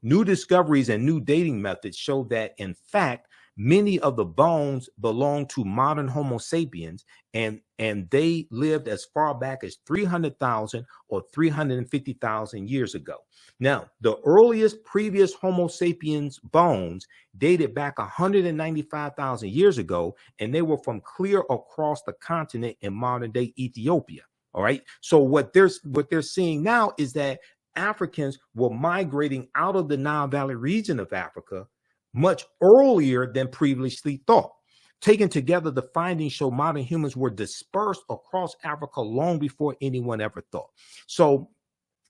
New discoveries and new dating methods show that, in fact, many of the bones belong to modern Homo sapiens, and they lived as far back as 300,000 or 350,000 years ago. Now, the earliest previous Homo sapiens bones dated back 195,000 years ago, and they were from clear across the continent in modern-day Ethiopia. All right. So what they're seeing now is that Africans were migrating out of the Nile Valley region of Africa much earlier than previously thought. Taken together, the findings show modern humans were dispersed across Africa long before anyone ever thought. So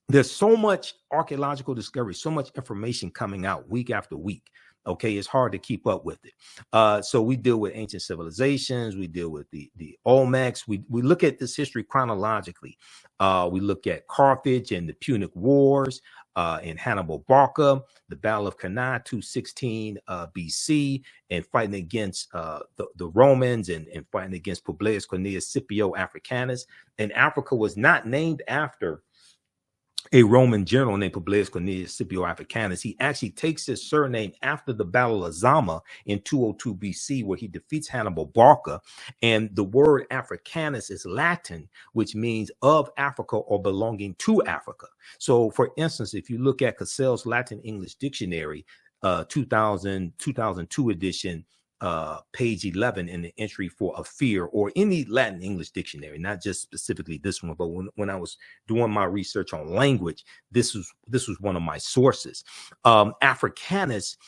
there's so much archaeological discovery, so much information coming out week after week. Okay, it's hard to keep up with it. So we deal with ancient civilizations, we deal with the Olmecs, we look at this history chronologically. We look at Carthage and the Punic Wars, and Hannibal Barca, the Battle of Cannae 216 BC, and fighting against the Romans and fighting against Publius Cornelius Scipio Africanus. And Africa was not named after a Roman general named Publius Cornelius Scipio Africanus. He actually takes his surname after the Battle of Zama in 202 BC, where he defeats Hannibal Barca. And the word Africanus is Latin, which means of Africa or belonging to Africa. So, for instance, if you look at Cassell's Latin English Dictionary, 2002 edition, page 11 in the entry for a fear, or any Latin English dictionary, not just specifically this one, but when I was doing my research on language, this was one of my sources. Africanus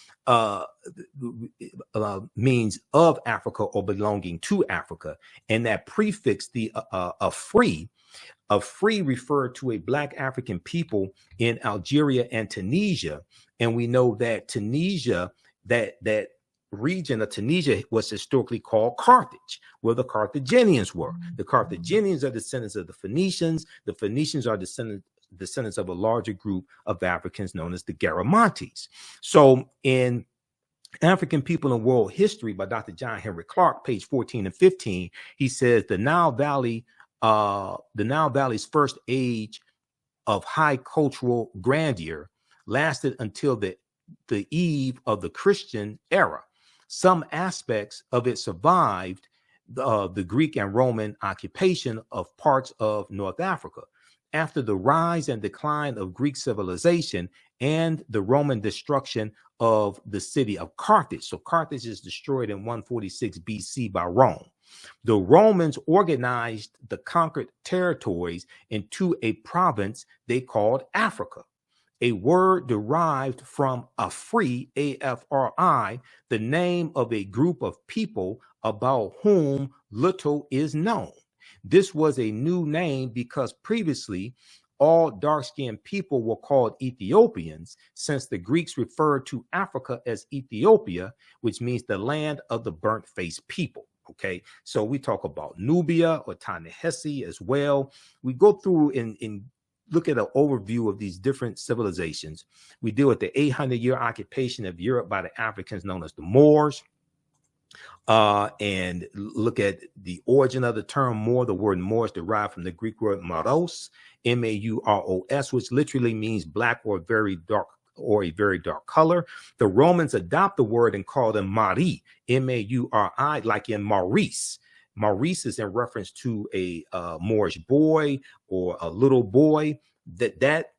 means of Africa or belonging to Africa, and that prefix, the free referred to a Black African people in Algeria and Tunisia, and we know that Tunisia, that region of Tunisia was historically called Carthage, where the Carthaginians were. The Carthaginians are descendants of the Phoenicians. The Phoenicians are descendants of a larger group of Africans known as the Garamantes. So in African People in World History by Dr. John Henry Clark, page 14 and 15, he says the Nile Valley's first age of high cultural grandeur lasted until the eve of the Christian era. Some aspects of it survived the Greek and Roman occupation of parts of North Africa. After the rise and decline of Greek civilization and the Roman destruction of the city of Carthage. So Carthage is destroyed in 146 BC by Rome. The Romans organized the conquered territories into a province they called Africa, a word derived from Afri, A-F-R-I, the name of a group of people about whom little is known. This was a new name because previously all dark-skinned people were called Ethiopians, since the Greeks referred to Africa as Ethiopia, which means the land of the burnt-faced people. Okay, so we talk about Nubia or Ta-Nehesi as well. We go through and look at an overview of these different civilizations. We deal with the 800-year occupation of Europe by the Africans known as the Moors. And look at the origin of the term Moor. The word Moor is derived from the Greek word Maros, M-A-U-R-O-S, which literally means black or very dark or a very dark color. The Romans adopt the word and call them Mari, M-A-U-R-I, like in Maurice. Maurice is in reference to a Moorish boy or a little boy. That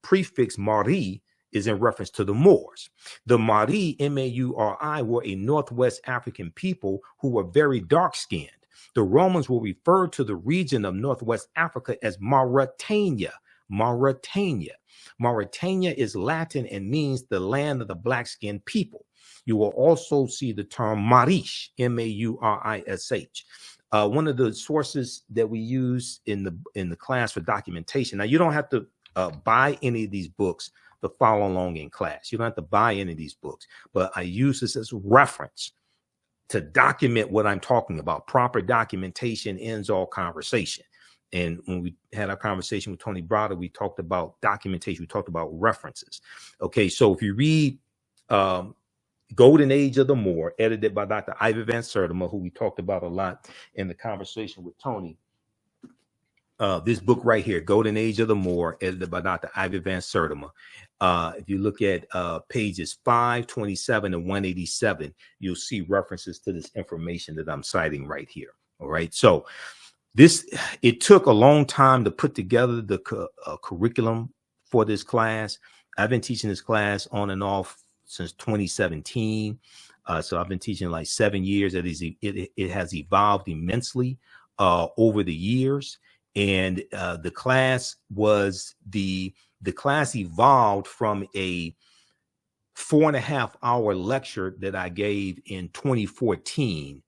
prefix Mari is in reference to the Moors. The Mari, M-A-U-R-I, were a Northwest African people who were very dark-skinned. The Romans will refer to the region of Northwest Africa as Mauritania. Mauritania. Mauritania is Latin and means the land of the black-skinned people. You will also see the term Marish, M-A-U-R-I-S-H. One of the sources that we use in the class for documentation. Now, you don't have to buy any of these books to follow along in class. You don't have to buy any of these books, but I use this as reference to document what I'm talking about. Proper documentation ends all conversation. And when we had our conversation with Tony Browder, we talked about documentation. We talked about references. Okay, so if you read Golden Age of the Moor, edited by Dr. Ivy Van Sertima, who we talked about a lot in the conversation with Tony. This book right here, Golden Age of the Moor, edited by Dr. Ivy Van Sertima. If you look at pages 527 and 187, you'll see references to this information that I'm citing right here. All right. So it took a long time to put together the curriculum for this class. I've been teaching this class on and off since 2017. So I've been teaching like 7 years. It has evolved immensely over the years. And the class evolved from a 4.5-hour lecture that I gave in 2014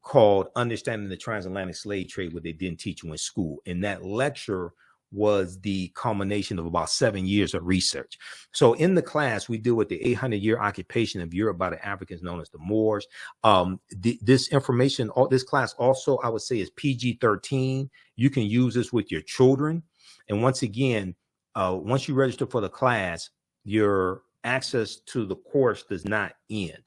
called Understanding the Transatlantic Slave Trade, what they didn't teach you in school. And that lecture was the culmination of about 7 years of research. So in the class, we deal with the 800-year occupation of Europe by the Africans known as the Moors. This information, this class also, I would say, is PG-13. You can use this with your children. And once again, once you register for the class, your access to the course does not end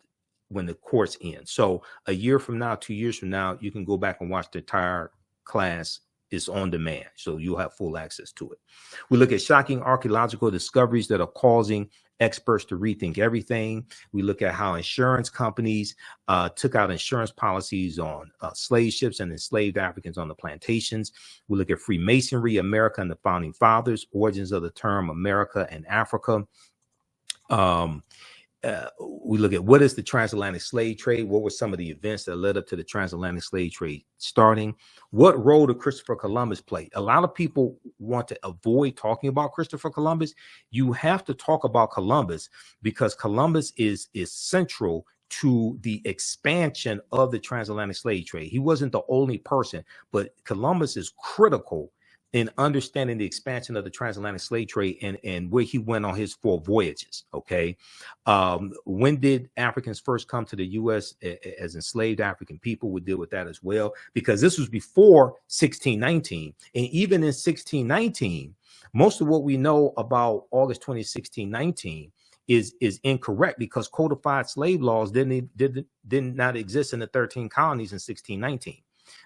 when the course ends. So a year from now, 2 years from now, you can go back and watch the entire class. Is on demand, so you'll have full access to it. We look at shocking archaeological discoveries that are causing experts to rethink everything. We look at how insurance companies took out insurance policies on slave ships and enslaved Africans on the plantations. We look at Freemasonry, America and the Founding Fathers, origins of the term America and Africa. We look at what is the transatlantic slave trade? What were some of the events that led up to the transatlantic slave trade starting? What role did Christopher Columbus play? A lot of people want to avoid talking about Christopher Columbus. You have to talk about Columbus because Columbus is central to the expansion of the transatlantic slave trade. He wasn't the only person, but Columbus is critical in understanding the expansion of the transatlantic slave trade and where he went on his 4 voyages. Okay. When did Africans first come to the U.S. as enslaved African people? We deal with that as well, because this was before 1619. And even in 1619, most of what we know about August 20, 1619 is incorrect, because codified slave laws did not exist in the 13 colonies in 1619.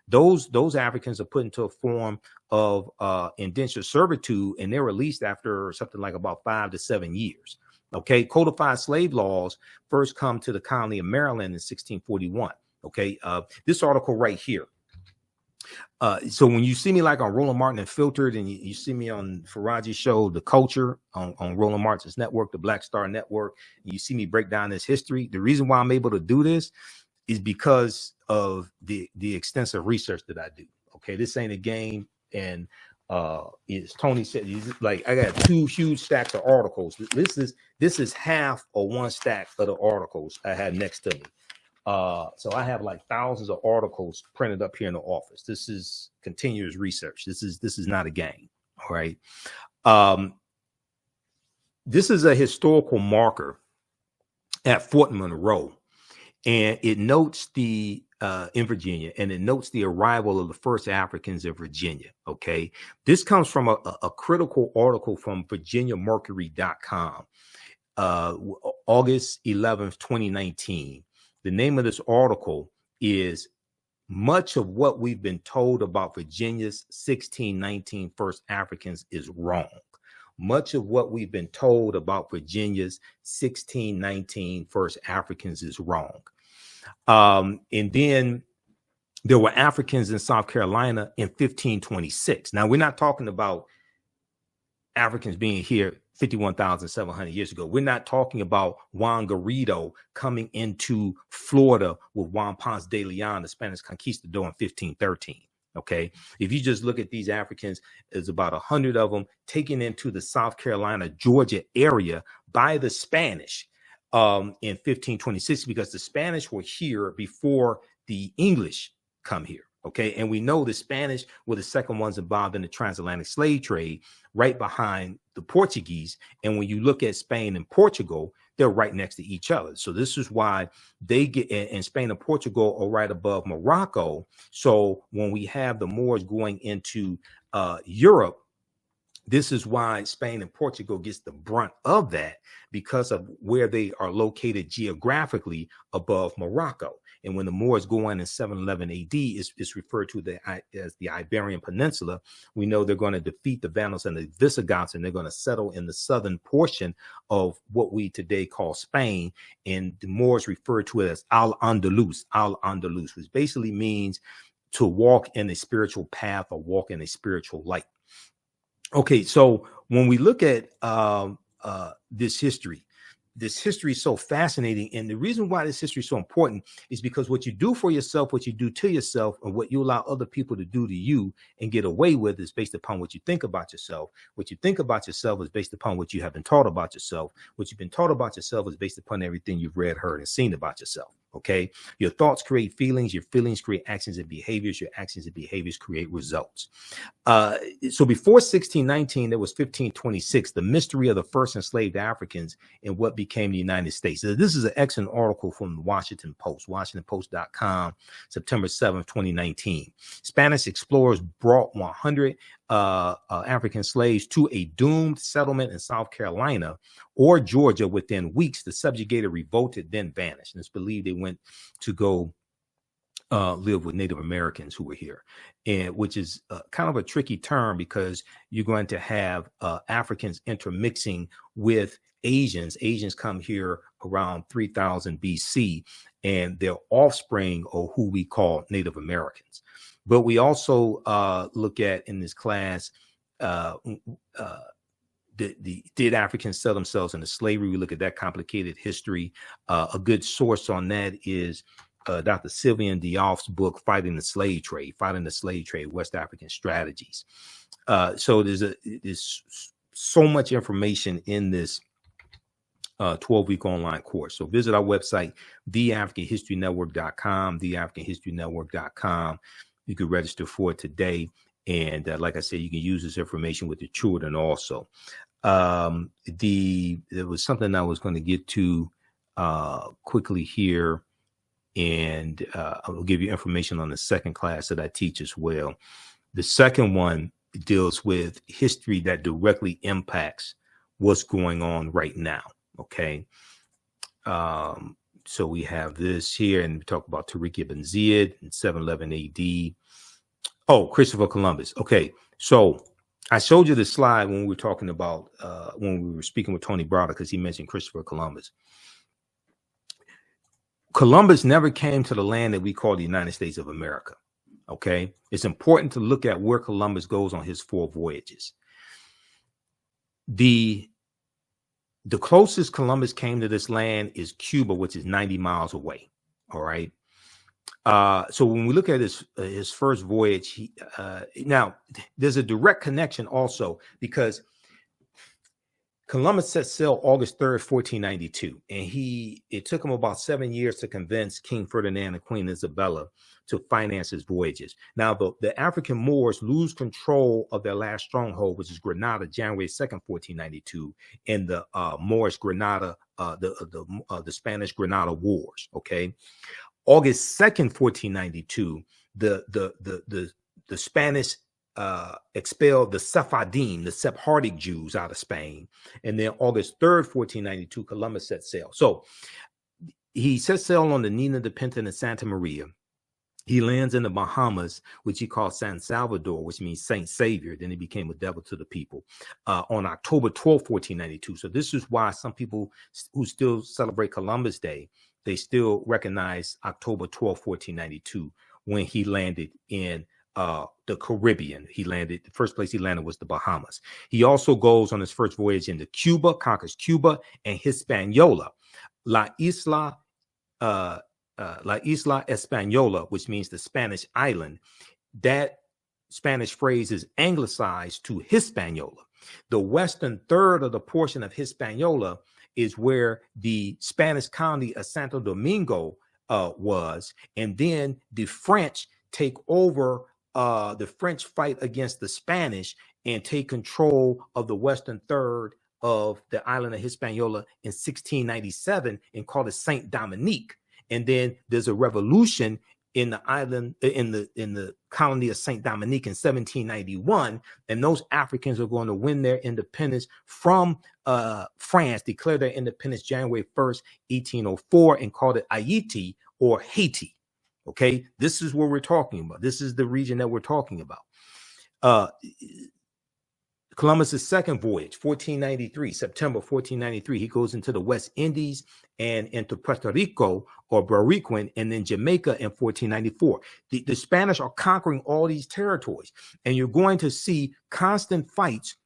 Those Africans are put into a form of indentured servitude, and they're released after something like about 5 to 7 years. Okay, codified slave laws first come to the colony of Maryland in 1641. Okay, this article right here. So when you see me like on Roland Martin Unfiltered, and you see me on Faraji's show, The Culture, on Roland Martin's network, the Black Star Network, and you see me break down this history, the reason why I'm able to do this is because of the extensive research that I do. Okay, this ain't a game. And as Tony said, like, I got 2 huge stacks of articles. This is half of 1 stack of the articles I have next to me. So I have like thousands of articles printed up here in the office. This is continuous research. This is not a game. All right. This is a historical marker at Fort Monroe, and it notes in Virginia, and it notes the arrival of the first Africans in Virginia. Okay. This comes from a critical article from VirginiaMercury.com, August 11th, 2019. The name of this article is "Much of What We've Been Told About Virginia's 1619 First Africans is Wrong." Much of what we've been told about Virginia's 1619 First Africans is wrong. And then there were Africans in South Carolina in 1526. Now, we're not talking about Africans being here 51,700 years ago. We're not talking about Juan Garrido coming into Florida with Juan Ponce de Leon, the Spanish conquistador, in 1513. Okay, if you just look at these Africans, there's about 100 of them taken into the South Carolina, Georgia area by the Spanish in 1526, because the Spanish were here before the English come here. Okay, and we know the Spanish were the second ones involved in the transatlantic slave trade, right behind the Portuguese. And when you look at Spain and Portugal, they're right next to each other. So this is why they get, and Spain and Portugal are right above Morocco. So when we have the Moors going into Europe, this is why Spain and Portugal gets the brunt of that, because of where they are located geographically above Morocco. And when the Moors go in 711 AD, it's referred to as the Iberian Peninsula. We know they're going to defeat the Vandals and the Visigoths, and they're going to settle in the southern portion of what we today call Spain. And the Moors refer to it as Al-Andalus, which basically means to walk in a spiritual path or walk in a spiritual light. Okay, so when we look at this history is so fascinating. And the reason why this history is so important is because what you do for yourself, what you do to yourself, and what you allow other people to do to you and get away with is based upon what you think about yourself. What you think about yourself is based upon what you have been taught about yourself. What you've been taught about yourself is based upon everything you've read, heard, and seen about yourself. Okay, your thoughts create feelings, your feelings create actions and behaviors, your actions and behaviors create results. So before 1619, there was 1526, the mystery of the first enslaved Africans in what became the United States. So this is an excellent article from the Washington Post, WashingtonPost.com, September 7th, 2019. Spanish explorers brought 100 African slaves to a doomed settlement in South Carolina or Georgia. Within weeks, the subjugated revolted, then vanished. And it's believed they went to go live with Native Americans who were here, and which is kind of a tricky term, because you're going to have Africans intermixing with Asians. Asians come here around 3000 BC, and their offspring are who we call Native Americans. But we also look at in this class, did Africans sell themselves into slavery? We look at that complicated history. A good source on that is Dr. Sylvian Diof's book, Fighting the Slave Trade, West African Strategies. So there's so much information in this 12-week online course. So visit our website, theafricanhistorynetwork.com, theafricanhistorynetwork.com. You could register for it today. And like I said, you can use this information with your children also. There was something I was going to get to quickly here, and I'll give you information on the second class that I teach as well. The second one deals with history that directly impacts what's going on right now. Okay. So we have this here, and we talk about Tariq ibn Ziyad in 711 AD. Oh, Christopher Columbus. Okay. So I showed you the slide when we were talking about, when we were speaking with Tony Browder, because he mentioned Christopher Columbus. Columbus never came to the land that we call the United States of America. Okay. It's important to look at where Columbus goes on his 4 voyages. The closest Columbus came to this land is Cuba, which is 90 miles away. All right. So when we look at his first voyage, now there's a direct connection also, because Columbus set sail August 3rd, 1492, and it took him about 7 years to convince King Ferdinand and Queen Isabella to finance his voyages. Now, the African Moors lose control of their last stronghold, which is Granada, January 2nd, 1492, in the Moorish Granada, the Spanish Granada Wars. Okay, August 2nd, 1492, the Spanish expelled the Sephardim, the Sephardic Jews, out of Spain. And then August 3rd, 1492, Columbus set sail. So he set sail on the Nina de Pinta and Santa Maria. He lands in the Bahamas, which he called San Salvador, which means Saint Savior. Then he became a devil to the people on October 12th, 1492. So this is why some people who still celebrate Columbus Day, they still recognize October 12th, 1492, when he landed in the Caribbean. The first place he landed was the Bahamas. He also goes on his first voyage into Cuba, conquers Cuba and Hispaniola. La Isla Española, which means the Spanish island. That Spanish phrase is anglicized to Hispaniola. The western third of the portion of Hispaniola is where the Spanish colony of Santo Domingo was. And then the French take over. The French fight against the Spanish and take control of the western third of the island of Hispaniola in 1697 and call it Saint Dominique. And then there's a revolution in the island, in the colony of Saint Dominique in 1791, and those Africans are going to win their independence from France, declare their independence January 1st, 1804, and called it Haiti or Haiti. Okay, this is what we're talking about. This is the region that we're talking about. Columbus's second voyage, 1493, September 1493, he goes into the West Indies and into Puerto Rico or Bariquin, and then Jamaica in 1494. The Spanish are conquering all these territories, and you're going to see constant fights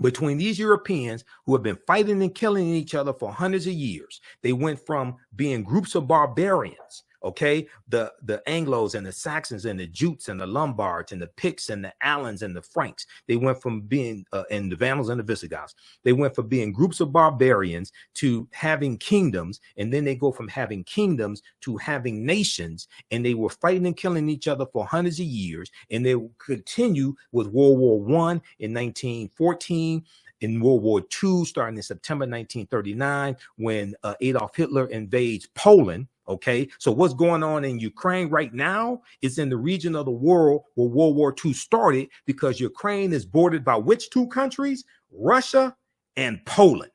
between these Europeans who have been fighting and killing each other for hundreds of years. They went from being groups of barbarians, okay, the Anglos and the Saxons and the Jutes and the Lombards and the Picts and the Alans and the Franks. They went from being, and the Vandals and the Visigoths, they went from being groups of barbarians to having kingdoms. And then they go from having kingdoms to having nations. And they were fighting and killing each other for hundreds of years. And they will continue with World War I in 1914. In World War II, starting in September 1939, when Adolf Hitler invades Poland. Okay, so what's going on in Ukraine right now is in the region of the world where World War II started, because Ukraine is bordered by which 2 countries? Russia and Poland.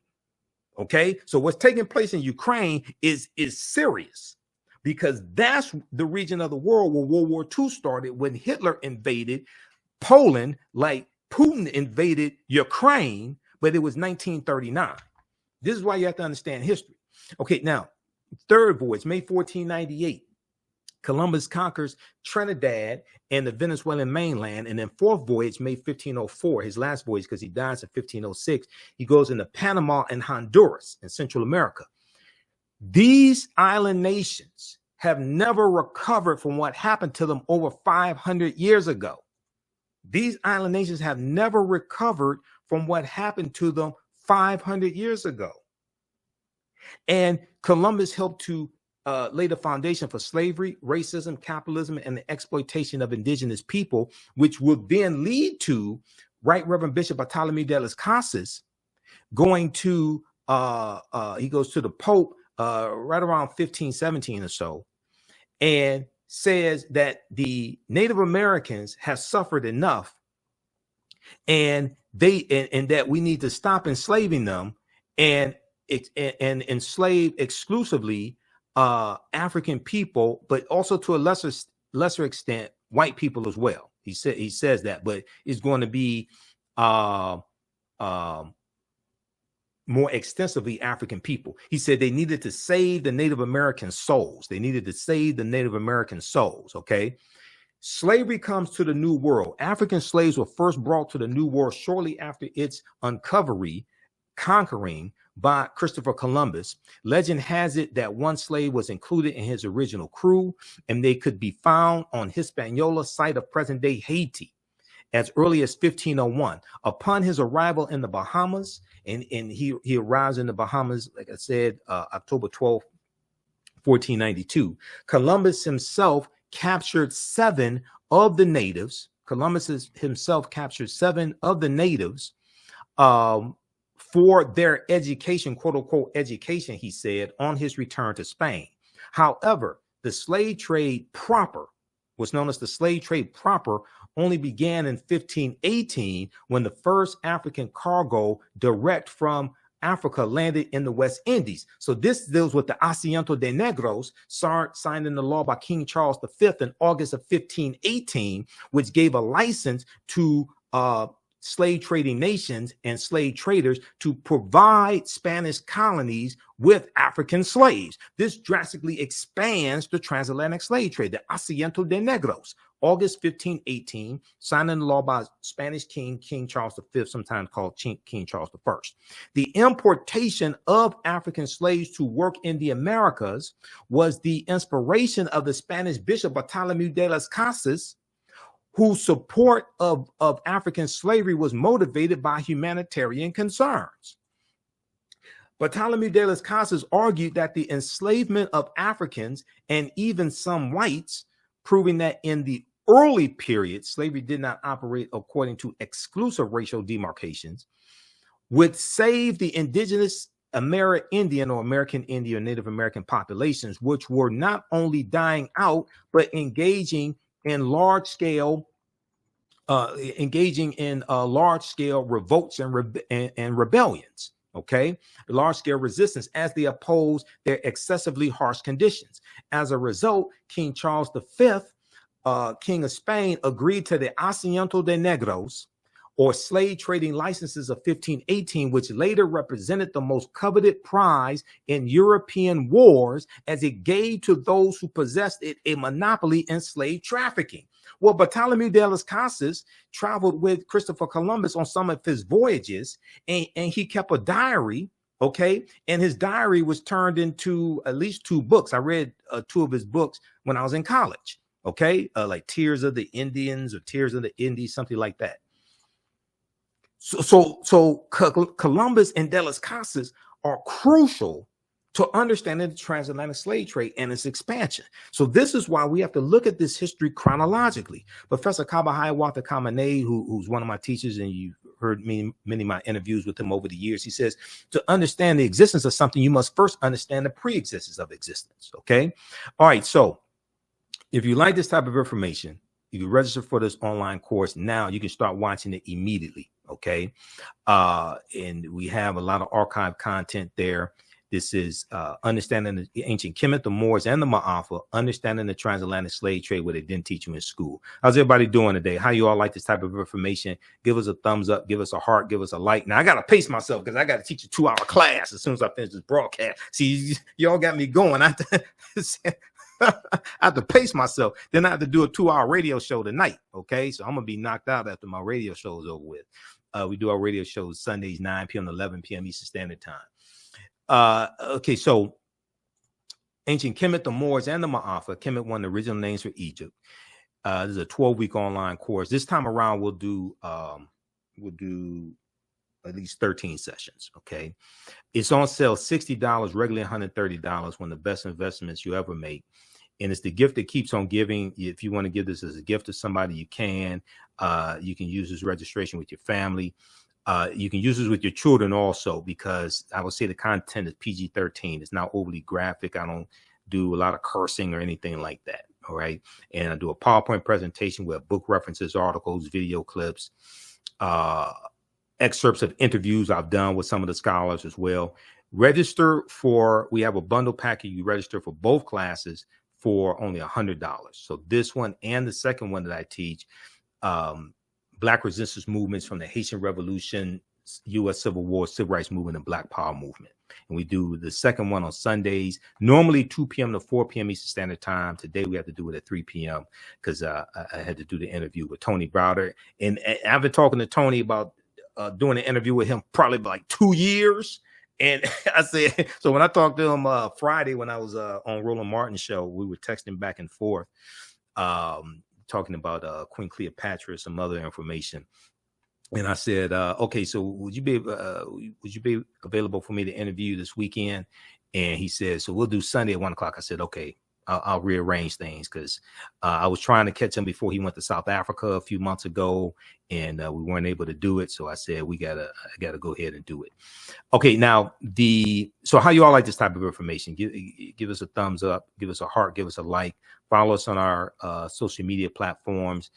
Okay, so what's taking place in Ukraine is serious, because that's the region of the world where World War II started, when Hitler invaded Poland, like Putin invaded Ukraine, but it was 1939. This is why you have to understand history. Okay, now, third voyage, May 1498, Columbus conquers Trinidad and the Venezuelan mainland. And then fourth voyage, May 1504, his last voyage, because he dies in 1506, he goes into Panama and Honduras in Central America. These island nations have never recovered from what happened to them over 500 years ago. These island nations have never recovered from what happened to them 500 years ago. And Columbus helped to laid the foundation for slavery, racism, capitalism, and the exploitation of indigenous people, which would then lead to Right Reverend Bishop Bartholomew de las Casas going to, he goes to the Pope right around 1517 or so, and says that the Native Americans have suffered enough, and that we need to stop enslaving them and enslave exclusively African people, but also to a lesser extent white people as well. He says that, but it's going to be more extensively African people. He said they needed to save the Native American souls. They needed to save the Native American souls. Okay. Slavery comes to the New World. African slaves were first brought to the New World shortly after its conquering by Christopher Columbus. Legend has it that one slave was included in his original crew, and they could be found on Hispaniola, site of present-day Haiti, as early as 1501. Upon his arrival in the Bahamas, and he arrives in the Bahamas, like I said, October 12th, 1492. Columbus himself captured 7 of the natives. Columbus himself captured 7 of the natives for their education, quote unquote education, he said, on his return to Spain. However, the slave trade proper, what's known as the slave trade proper, only began in 1518 when the first African cargo direct from Africa landed in the West Indies. So this deals with the Asiento de Negros, signed into law by King Charles V in August of 1518, which gave a license to slave trading nations and slave traders to provide Spanish colonies with African slaves. This drastically expands the transatlantic slave trade, the Asiento de Negros. August 1518, signed into law by Spanish King Charles V, sometimes called King Charles I. The importation of African slaves to work in the Americas was the inspiration of the Spanish Bishop Bartholomew de las Casas, whose support of African slavery was motivated by humanitarian concerns. Bartholomew de las Casas argued that the enslavement of Africans and even some whites, proving that in the early period, slavery did not operate according to exclusive racial demarcations, would save the indigenous Amerindian or American Indian or Native American populations, which were not only dying out, but engaging in large scale revolts and rebellions. Okay, large scale resistance as they oppose their excessively harsh conditions. As a result, King Charles V, King of Spain, agreed to the Asiento de Negros, or slave trading licenses of 1518, which later represented the most coveted prize in European wars, as it gave to those who possessed it a monopoly in slave trafficking. Well, Bartholomew de las Casas traveled with Christopher Columbus on some of his voyages, and he kept a diary, okay? And his diary was turned into at least 2 books. I read 2 of his books when I was in college, okay? Like Tears of the Indians or Tears of the Indies, something like that. So Columbus and de las Casas are crucial to understanding the transatlantic slave trade and its expansion. So this is why we have to look at this history chronologically. Professor Kaba Hiawatha Kamene, who's one of my teachers, and you've heard many of my interviews with him over the years, he says, to understand the existence of something, you must first understand the pre-existence of existence, okay? All right, so if you like this type of information, you can register for this online course now. You can start watching it immediately, okay? And we have a lot of archive content there. This is understanding the ancient Kemet, the Moors, and the Ma'afa, understanding the transatlantic slave trade, what they didn't teach you in school. How's everybody doing today? How you all like this type of information? Give us a thumbs up, give us a heart, give us a like. Now, I got to pace myself because I got to teach a 2-hour class as soon as I finish this broadcast. See, y'all got me going. I have to pace myself. Then I have to do a 2-hour radio show tonight, okay? So I'm going to be knocked out after my radio show is over with. We do our radio shows Sundays, 9 p.m. to 11 p.m. Eastern Standard Time. Okay, so ancient Kemet, the Moors, and the Ma'afa. Kemet, one of the original names for Egypt. This is a 12-week online course. This time around, we'll do at least 13 sessions. Okay. It's on sale $60, regularly $130, one of the best investments you ever make. And it's the gift that keeps on giving. If you want to give this as a gift to somebody, you can. You can use this registration with your family. You can use this with your children also, because I would say the content is PG-13. It's not overly graphic. I don't do a lot of cursing or anything like that. All right. And I do a PowerPoint presentation with book references, articles, video clips, excerpts of interviews I've done with some of the scholars as well. Register for, we have a bundle package. You register for both classes for only $100. So this one and the second one that I teach, Black resistance movements from the Haitian Revolution, U.S. Civil War, Civil Rights Movement, and Black Power Movement. And we do the second one on Sundays, normally 2 p.m. to 4 p.m. Eastern Standard Time. Today we have to do it at 3 p.m. because I had to do the interview with Tony Browder. And I've been talking to Tony about doing an interview with him probably like 2 years. And I said, so when I talked to him Friday when I was on Roland Martin show, we were texting back and forth, talking about Queen Cleopatra, some other information. And I said, okay, so would you be available for me to interview this weekend? And he said, so we'll do Sunday at 1 o'clock. I said, okay, I'll rearrange things, because I was trying to catch him before he went to South Africa a few months ago, and we weren't able to do it. So I said, I gotta go ahead and do it. Okay, now so how you all like this type of information? Give us a thumbs up, give us a heart, give us a like, follow us on our social media platforms.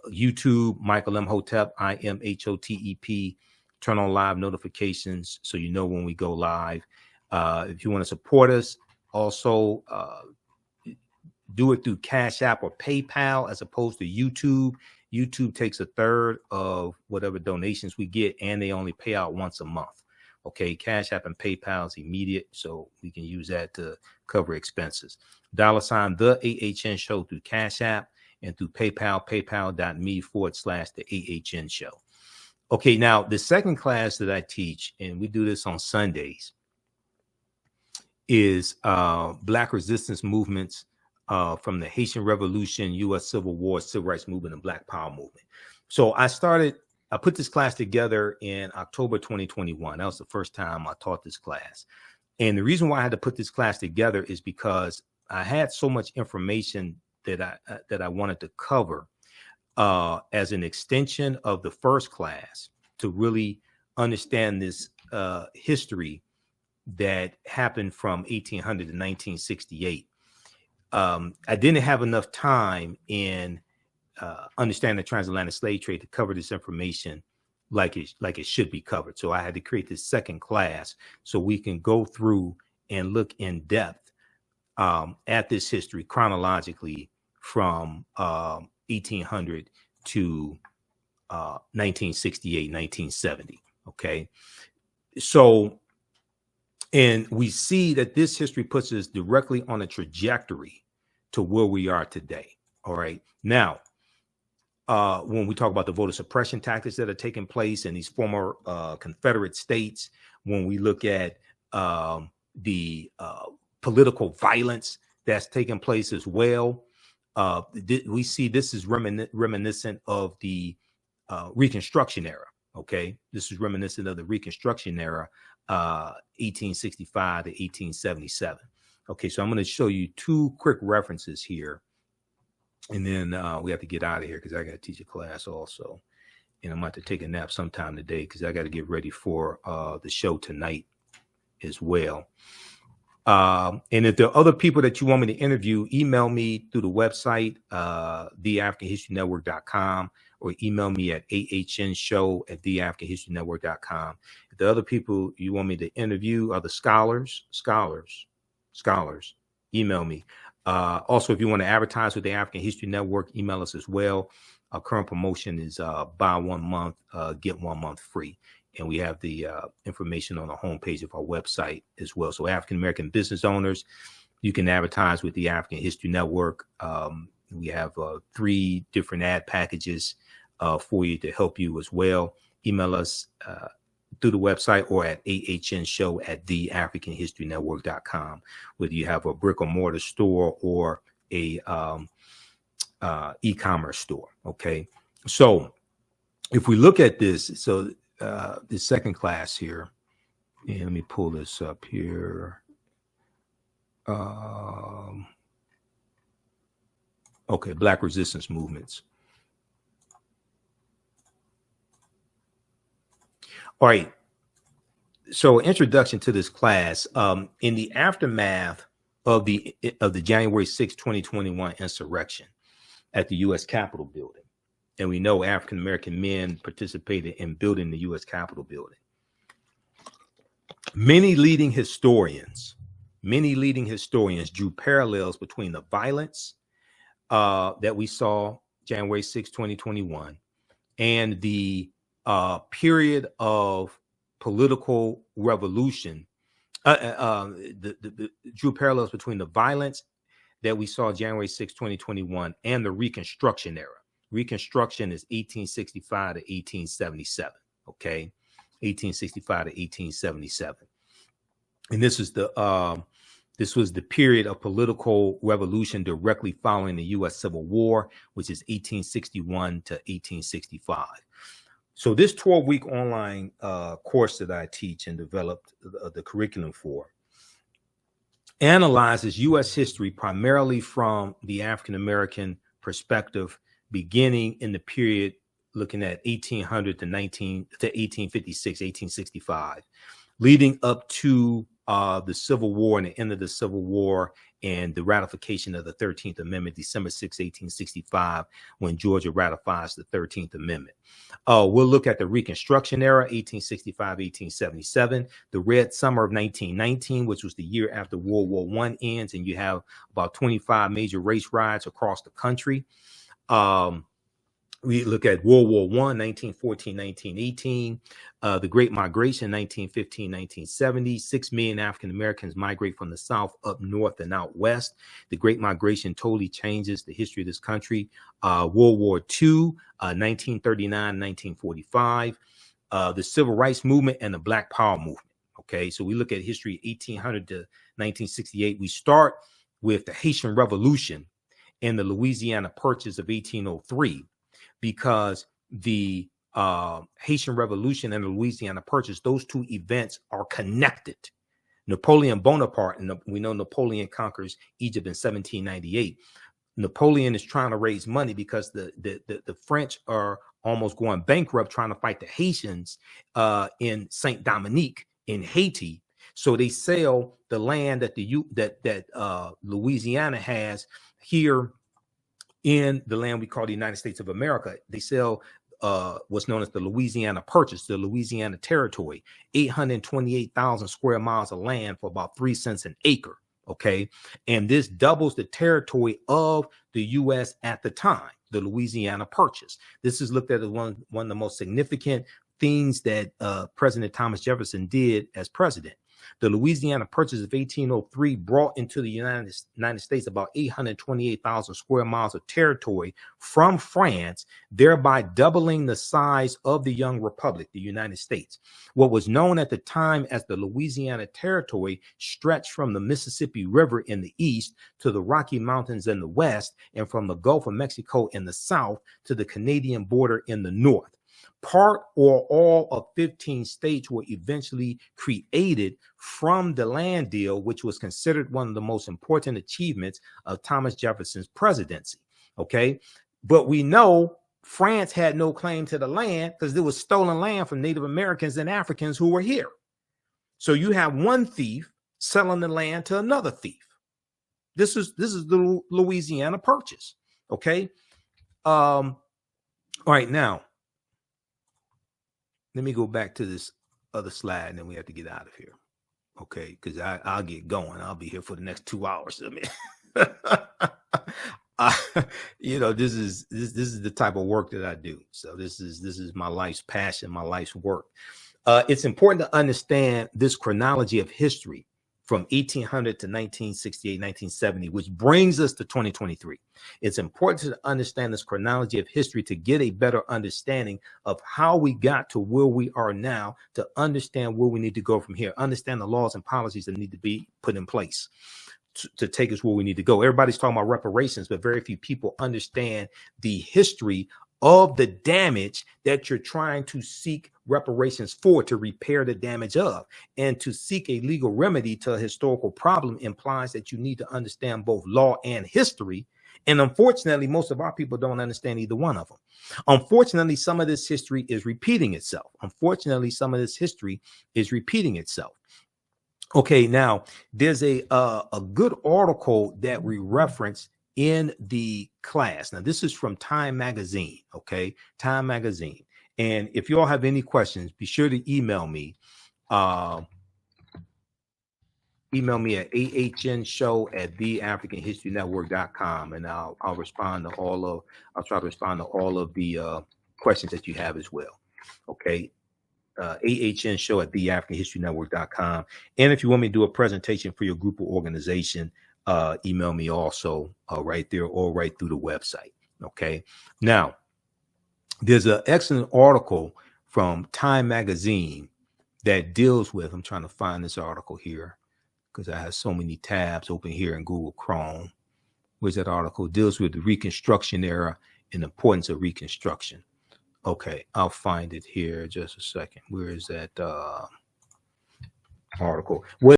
YouTube, Michael Imhotep, IMHOTEP. Turn on live notifications so you know when we go live. If you want to support us, also do it through Cash App or PayPal as opposed to YouTube. YouTube takes a third of whatever donations we get, and they only pay out once a month. Okay, Cash App and PayPal is immediate, so we can use that to cover expenses. $, the AHN show through Cash App, and through PayPal, paypal.me/the AHN show. Okay, now the second class that I teach, and we do this on Sundays, is Black resistance movements from the Haitian Revolution, U.S. Civil War, Civil Rights Movement, and Black Power Movement. So I put this class together in October 2021. That was the first time I taught this class. And the reason why I had to put this class together is because I had so much information that I wanted to cover as an extension of the first class to really understand this history that happened from 1800 to 1968. I didn't have enough time in understanding the transatlantic slave trade to cover this information like it should be covered. So I had to create this second class so we can go through and look in depth at this history chronologically from 1800 to 1968, 1970. Okay. So, and we see that this history puts us directly on a trajectory to where we are today. All right. Now, when we talk about the voter suppression tactics that are taking place in these former Confederate states, when we look at the political violence that's taking place as well, we see this is reminiscent of the Reconstruction era. Okay, this is reminiscent of the Reconstruction era, 1865 to 1877. Okay, so I'm going to show you two quick references here, and then we have to get out of here because I got to teach a class also, and I'm about to take a nap sometime today because I got to get ready for the show tonight as well. And if there are other people that you want me to interview, email me through the website, theafricanhistorynetwork.com, or email me at ahnshow@theafricanhistorynetwork.com. If the other people you want me to interview are the scholars, email me. Also, if you want to advertise with the African History Network, email us as well. Our current promotion is buy 1 month, get 1 month free. And we have the information on the homepage of our website as well. So African-American business owners, you can advertise with the African History Network. We have 3 different ad packages for you to help you as well. Email us through the website or at ahnshow@theafricanhistorynetwork.com, whether you have a brick or mortar store or a e-commerce store. Okay. So if we look at this, so the second class here. And let me pull this up here. Okay, Black resistance movements. All right. So, introduction to this class. In the aftermath of the January 6, 2021 insurrection at the U.S. Capitol building, and we know African American men participated in building the U.S. Capitol building. Many leading historians drew parallels between the violence that we saw January 6, 2021, and the period of political revolution. Drew parallels between the violence that we saw January 6, 2021, and the Reconstruction era. Reconstruction is 1865 to 1877. Okay, 1865 to 1877, and this was the period of political revolution directly following the U.S. Civil War, which is 1861 to 1865. So this 12-week online course that I teach and developed the curriculum for analyzes U.S. history primarily from the African-American perspective, beginning in the period looking at 1800 to 1856, 1865, leading up to the Civil War and the end of the Civil War and the ratification of the 13th Amendment, December 6, 1865, when Georgia ratifies the 13th Amendment. We'll look at the Reconstruction era, 1865, 1877, the Red Summer of 1919, which was the year after World War I ends, and you have about 25 major race riots across the country. We look at World War I, 1914, 1918, the Great Migration, 1915, 1970. 6 million African Americans migrate from the South up north and out west. The Great Migration totally changes the history of this country. World War II, 1939, 1945, the Civil Rights Movement and the Black Power Movement. Okay, so we look at history 1800 to 1968. We start with the Haitian Revolution and the Louisiana Purchase of 1803. Because the Haitian Revolution and the Louisiana Purchase, those two events are connected. Napoleon Bonaparte, and we know Napoleon conquers Egypt in 1798. Napoleon is trying to raise money because the French are almost going bankrupt trying to fight the Haitians in Saint Dominique in Haiti. So they sell the land that Louisiana has here in the land we call the United States of America. They sell what's known as the Louisiana Purchase, the Louisiana Territory, 828,000 square miles of land for about 3 cents an acre. Okay. And this doubles the territory of the U.S. at the time, the Louisiana Purchase. This is looked at as one of the most significant things that President Thomas Jefferson did as president. The Louisiana Purchase of 1803 brought into the United States about 828,000 square miles of territory from France, thereby doubling the size of the young republic, the United States. What was known at the time as the Louisiana Territory stretched from the Mississippi River in the east to the Rocky Mountains in the west, and from the Gulf of Mexico in the south to the Canadian border in the north. Part or all of 15 states were eventually created from the land deal, which was considered one of the most important achievements of Thomas Jefferson's presidency. Okay, but we know France had no claim to the land because there was stolen land from Native Americans and Africans who were here. So you have one thief selling the land to another thief. This is the Louisiana Purchase. Okay. All right, now let me go back to this other slide, and then we have to get out of here. Okay, because I'll get going. I'll be here for the next 2 hours. I mean, this is the type of work that I do. So this is my life's passion, my life's work. It's important to understand this chronology of history from 1800 to 1968, 1970, which brings us to 2023. It's important to understand this chronology of history to get a better understanding of how we got to where we are now, to understand where we need to go from here, understand the laws and policies that need to be put in place to take us where we need to go. Everybody's talking about reparations, but very few people understand the history of the damage that you're trying to seek reparations for, to repair the damage of. And to seek a legal remedy to a historical problem implies that you need to understand both law and history. And unfortunately, most of our people don't understand either one of them. Unfortunately, some of this history is repeating itself. Okay, now there's a good article that we reference in the class. Now, this is from Time Magazine, okay? Time Magazine. And if you all have any questions, be sure to email me. Email me at ahnshow@theafricanhistorynetwork.com, and I'll try to respond to all of the questions that you have as well. Okay. ahnshow@theafricanhistorynetwork.com. And if you want me to do a presentation for your group or organization, email me also right there or right through the website. Okay. Now, there's an excellent article from Time Magazine that deals with, I'm trying to find this article here because I have so many tabs open here in Google Chrome. Where's that article? It deals with the Reconstruction era and the importance of Reconstruction. Okay, I'll find it here just a second. Where is that article?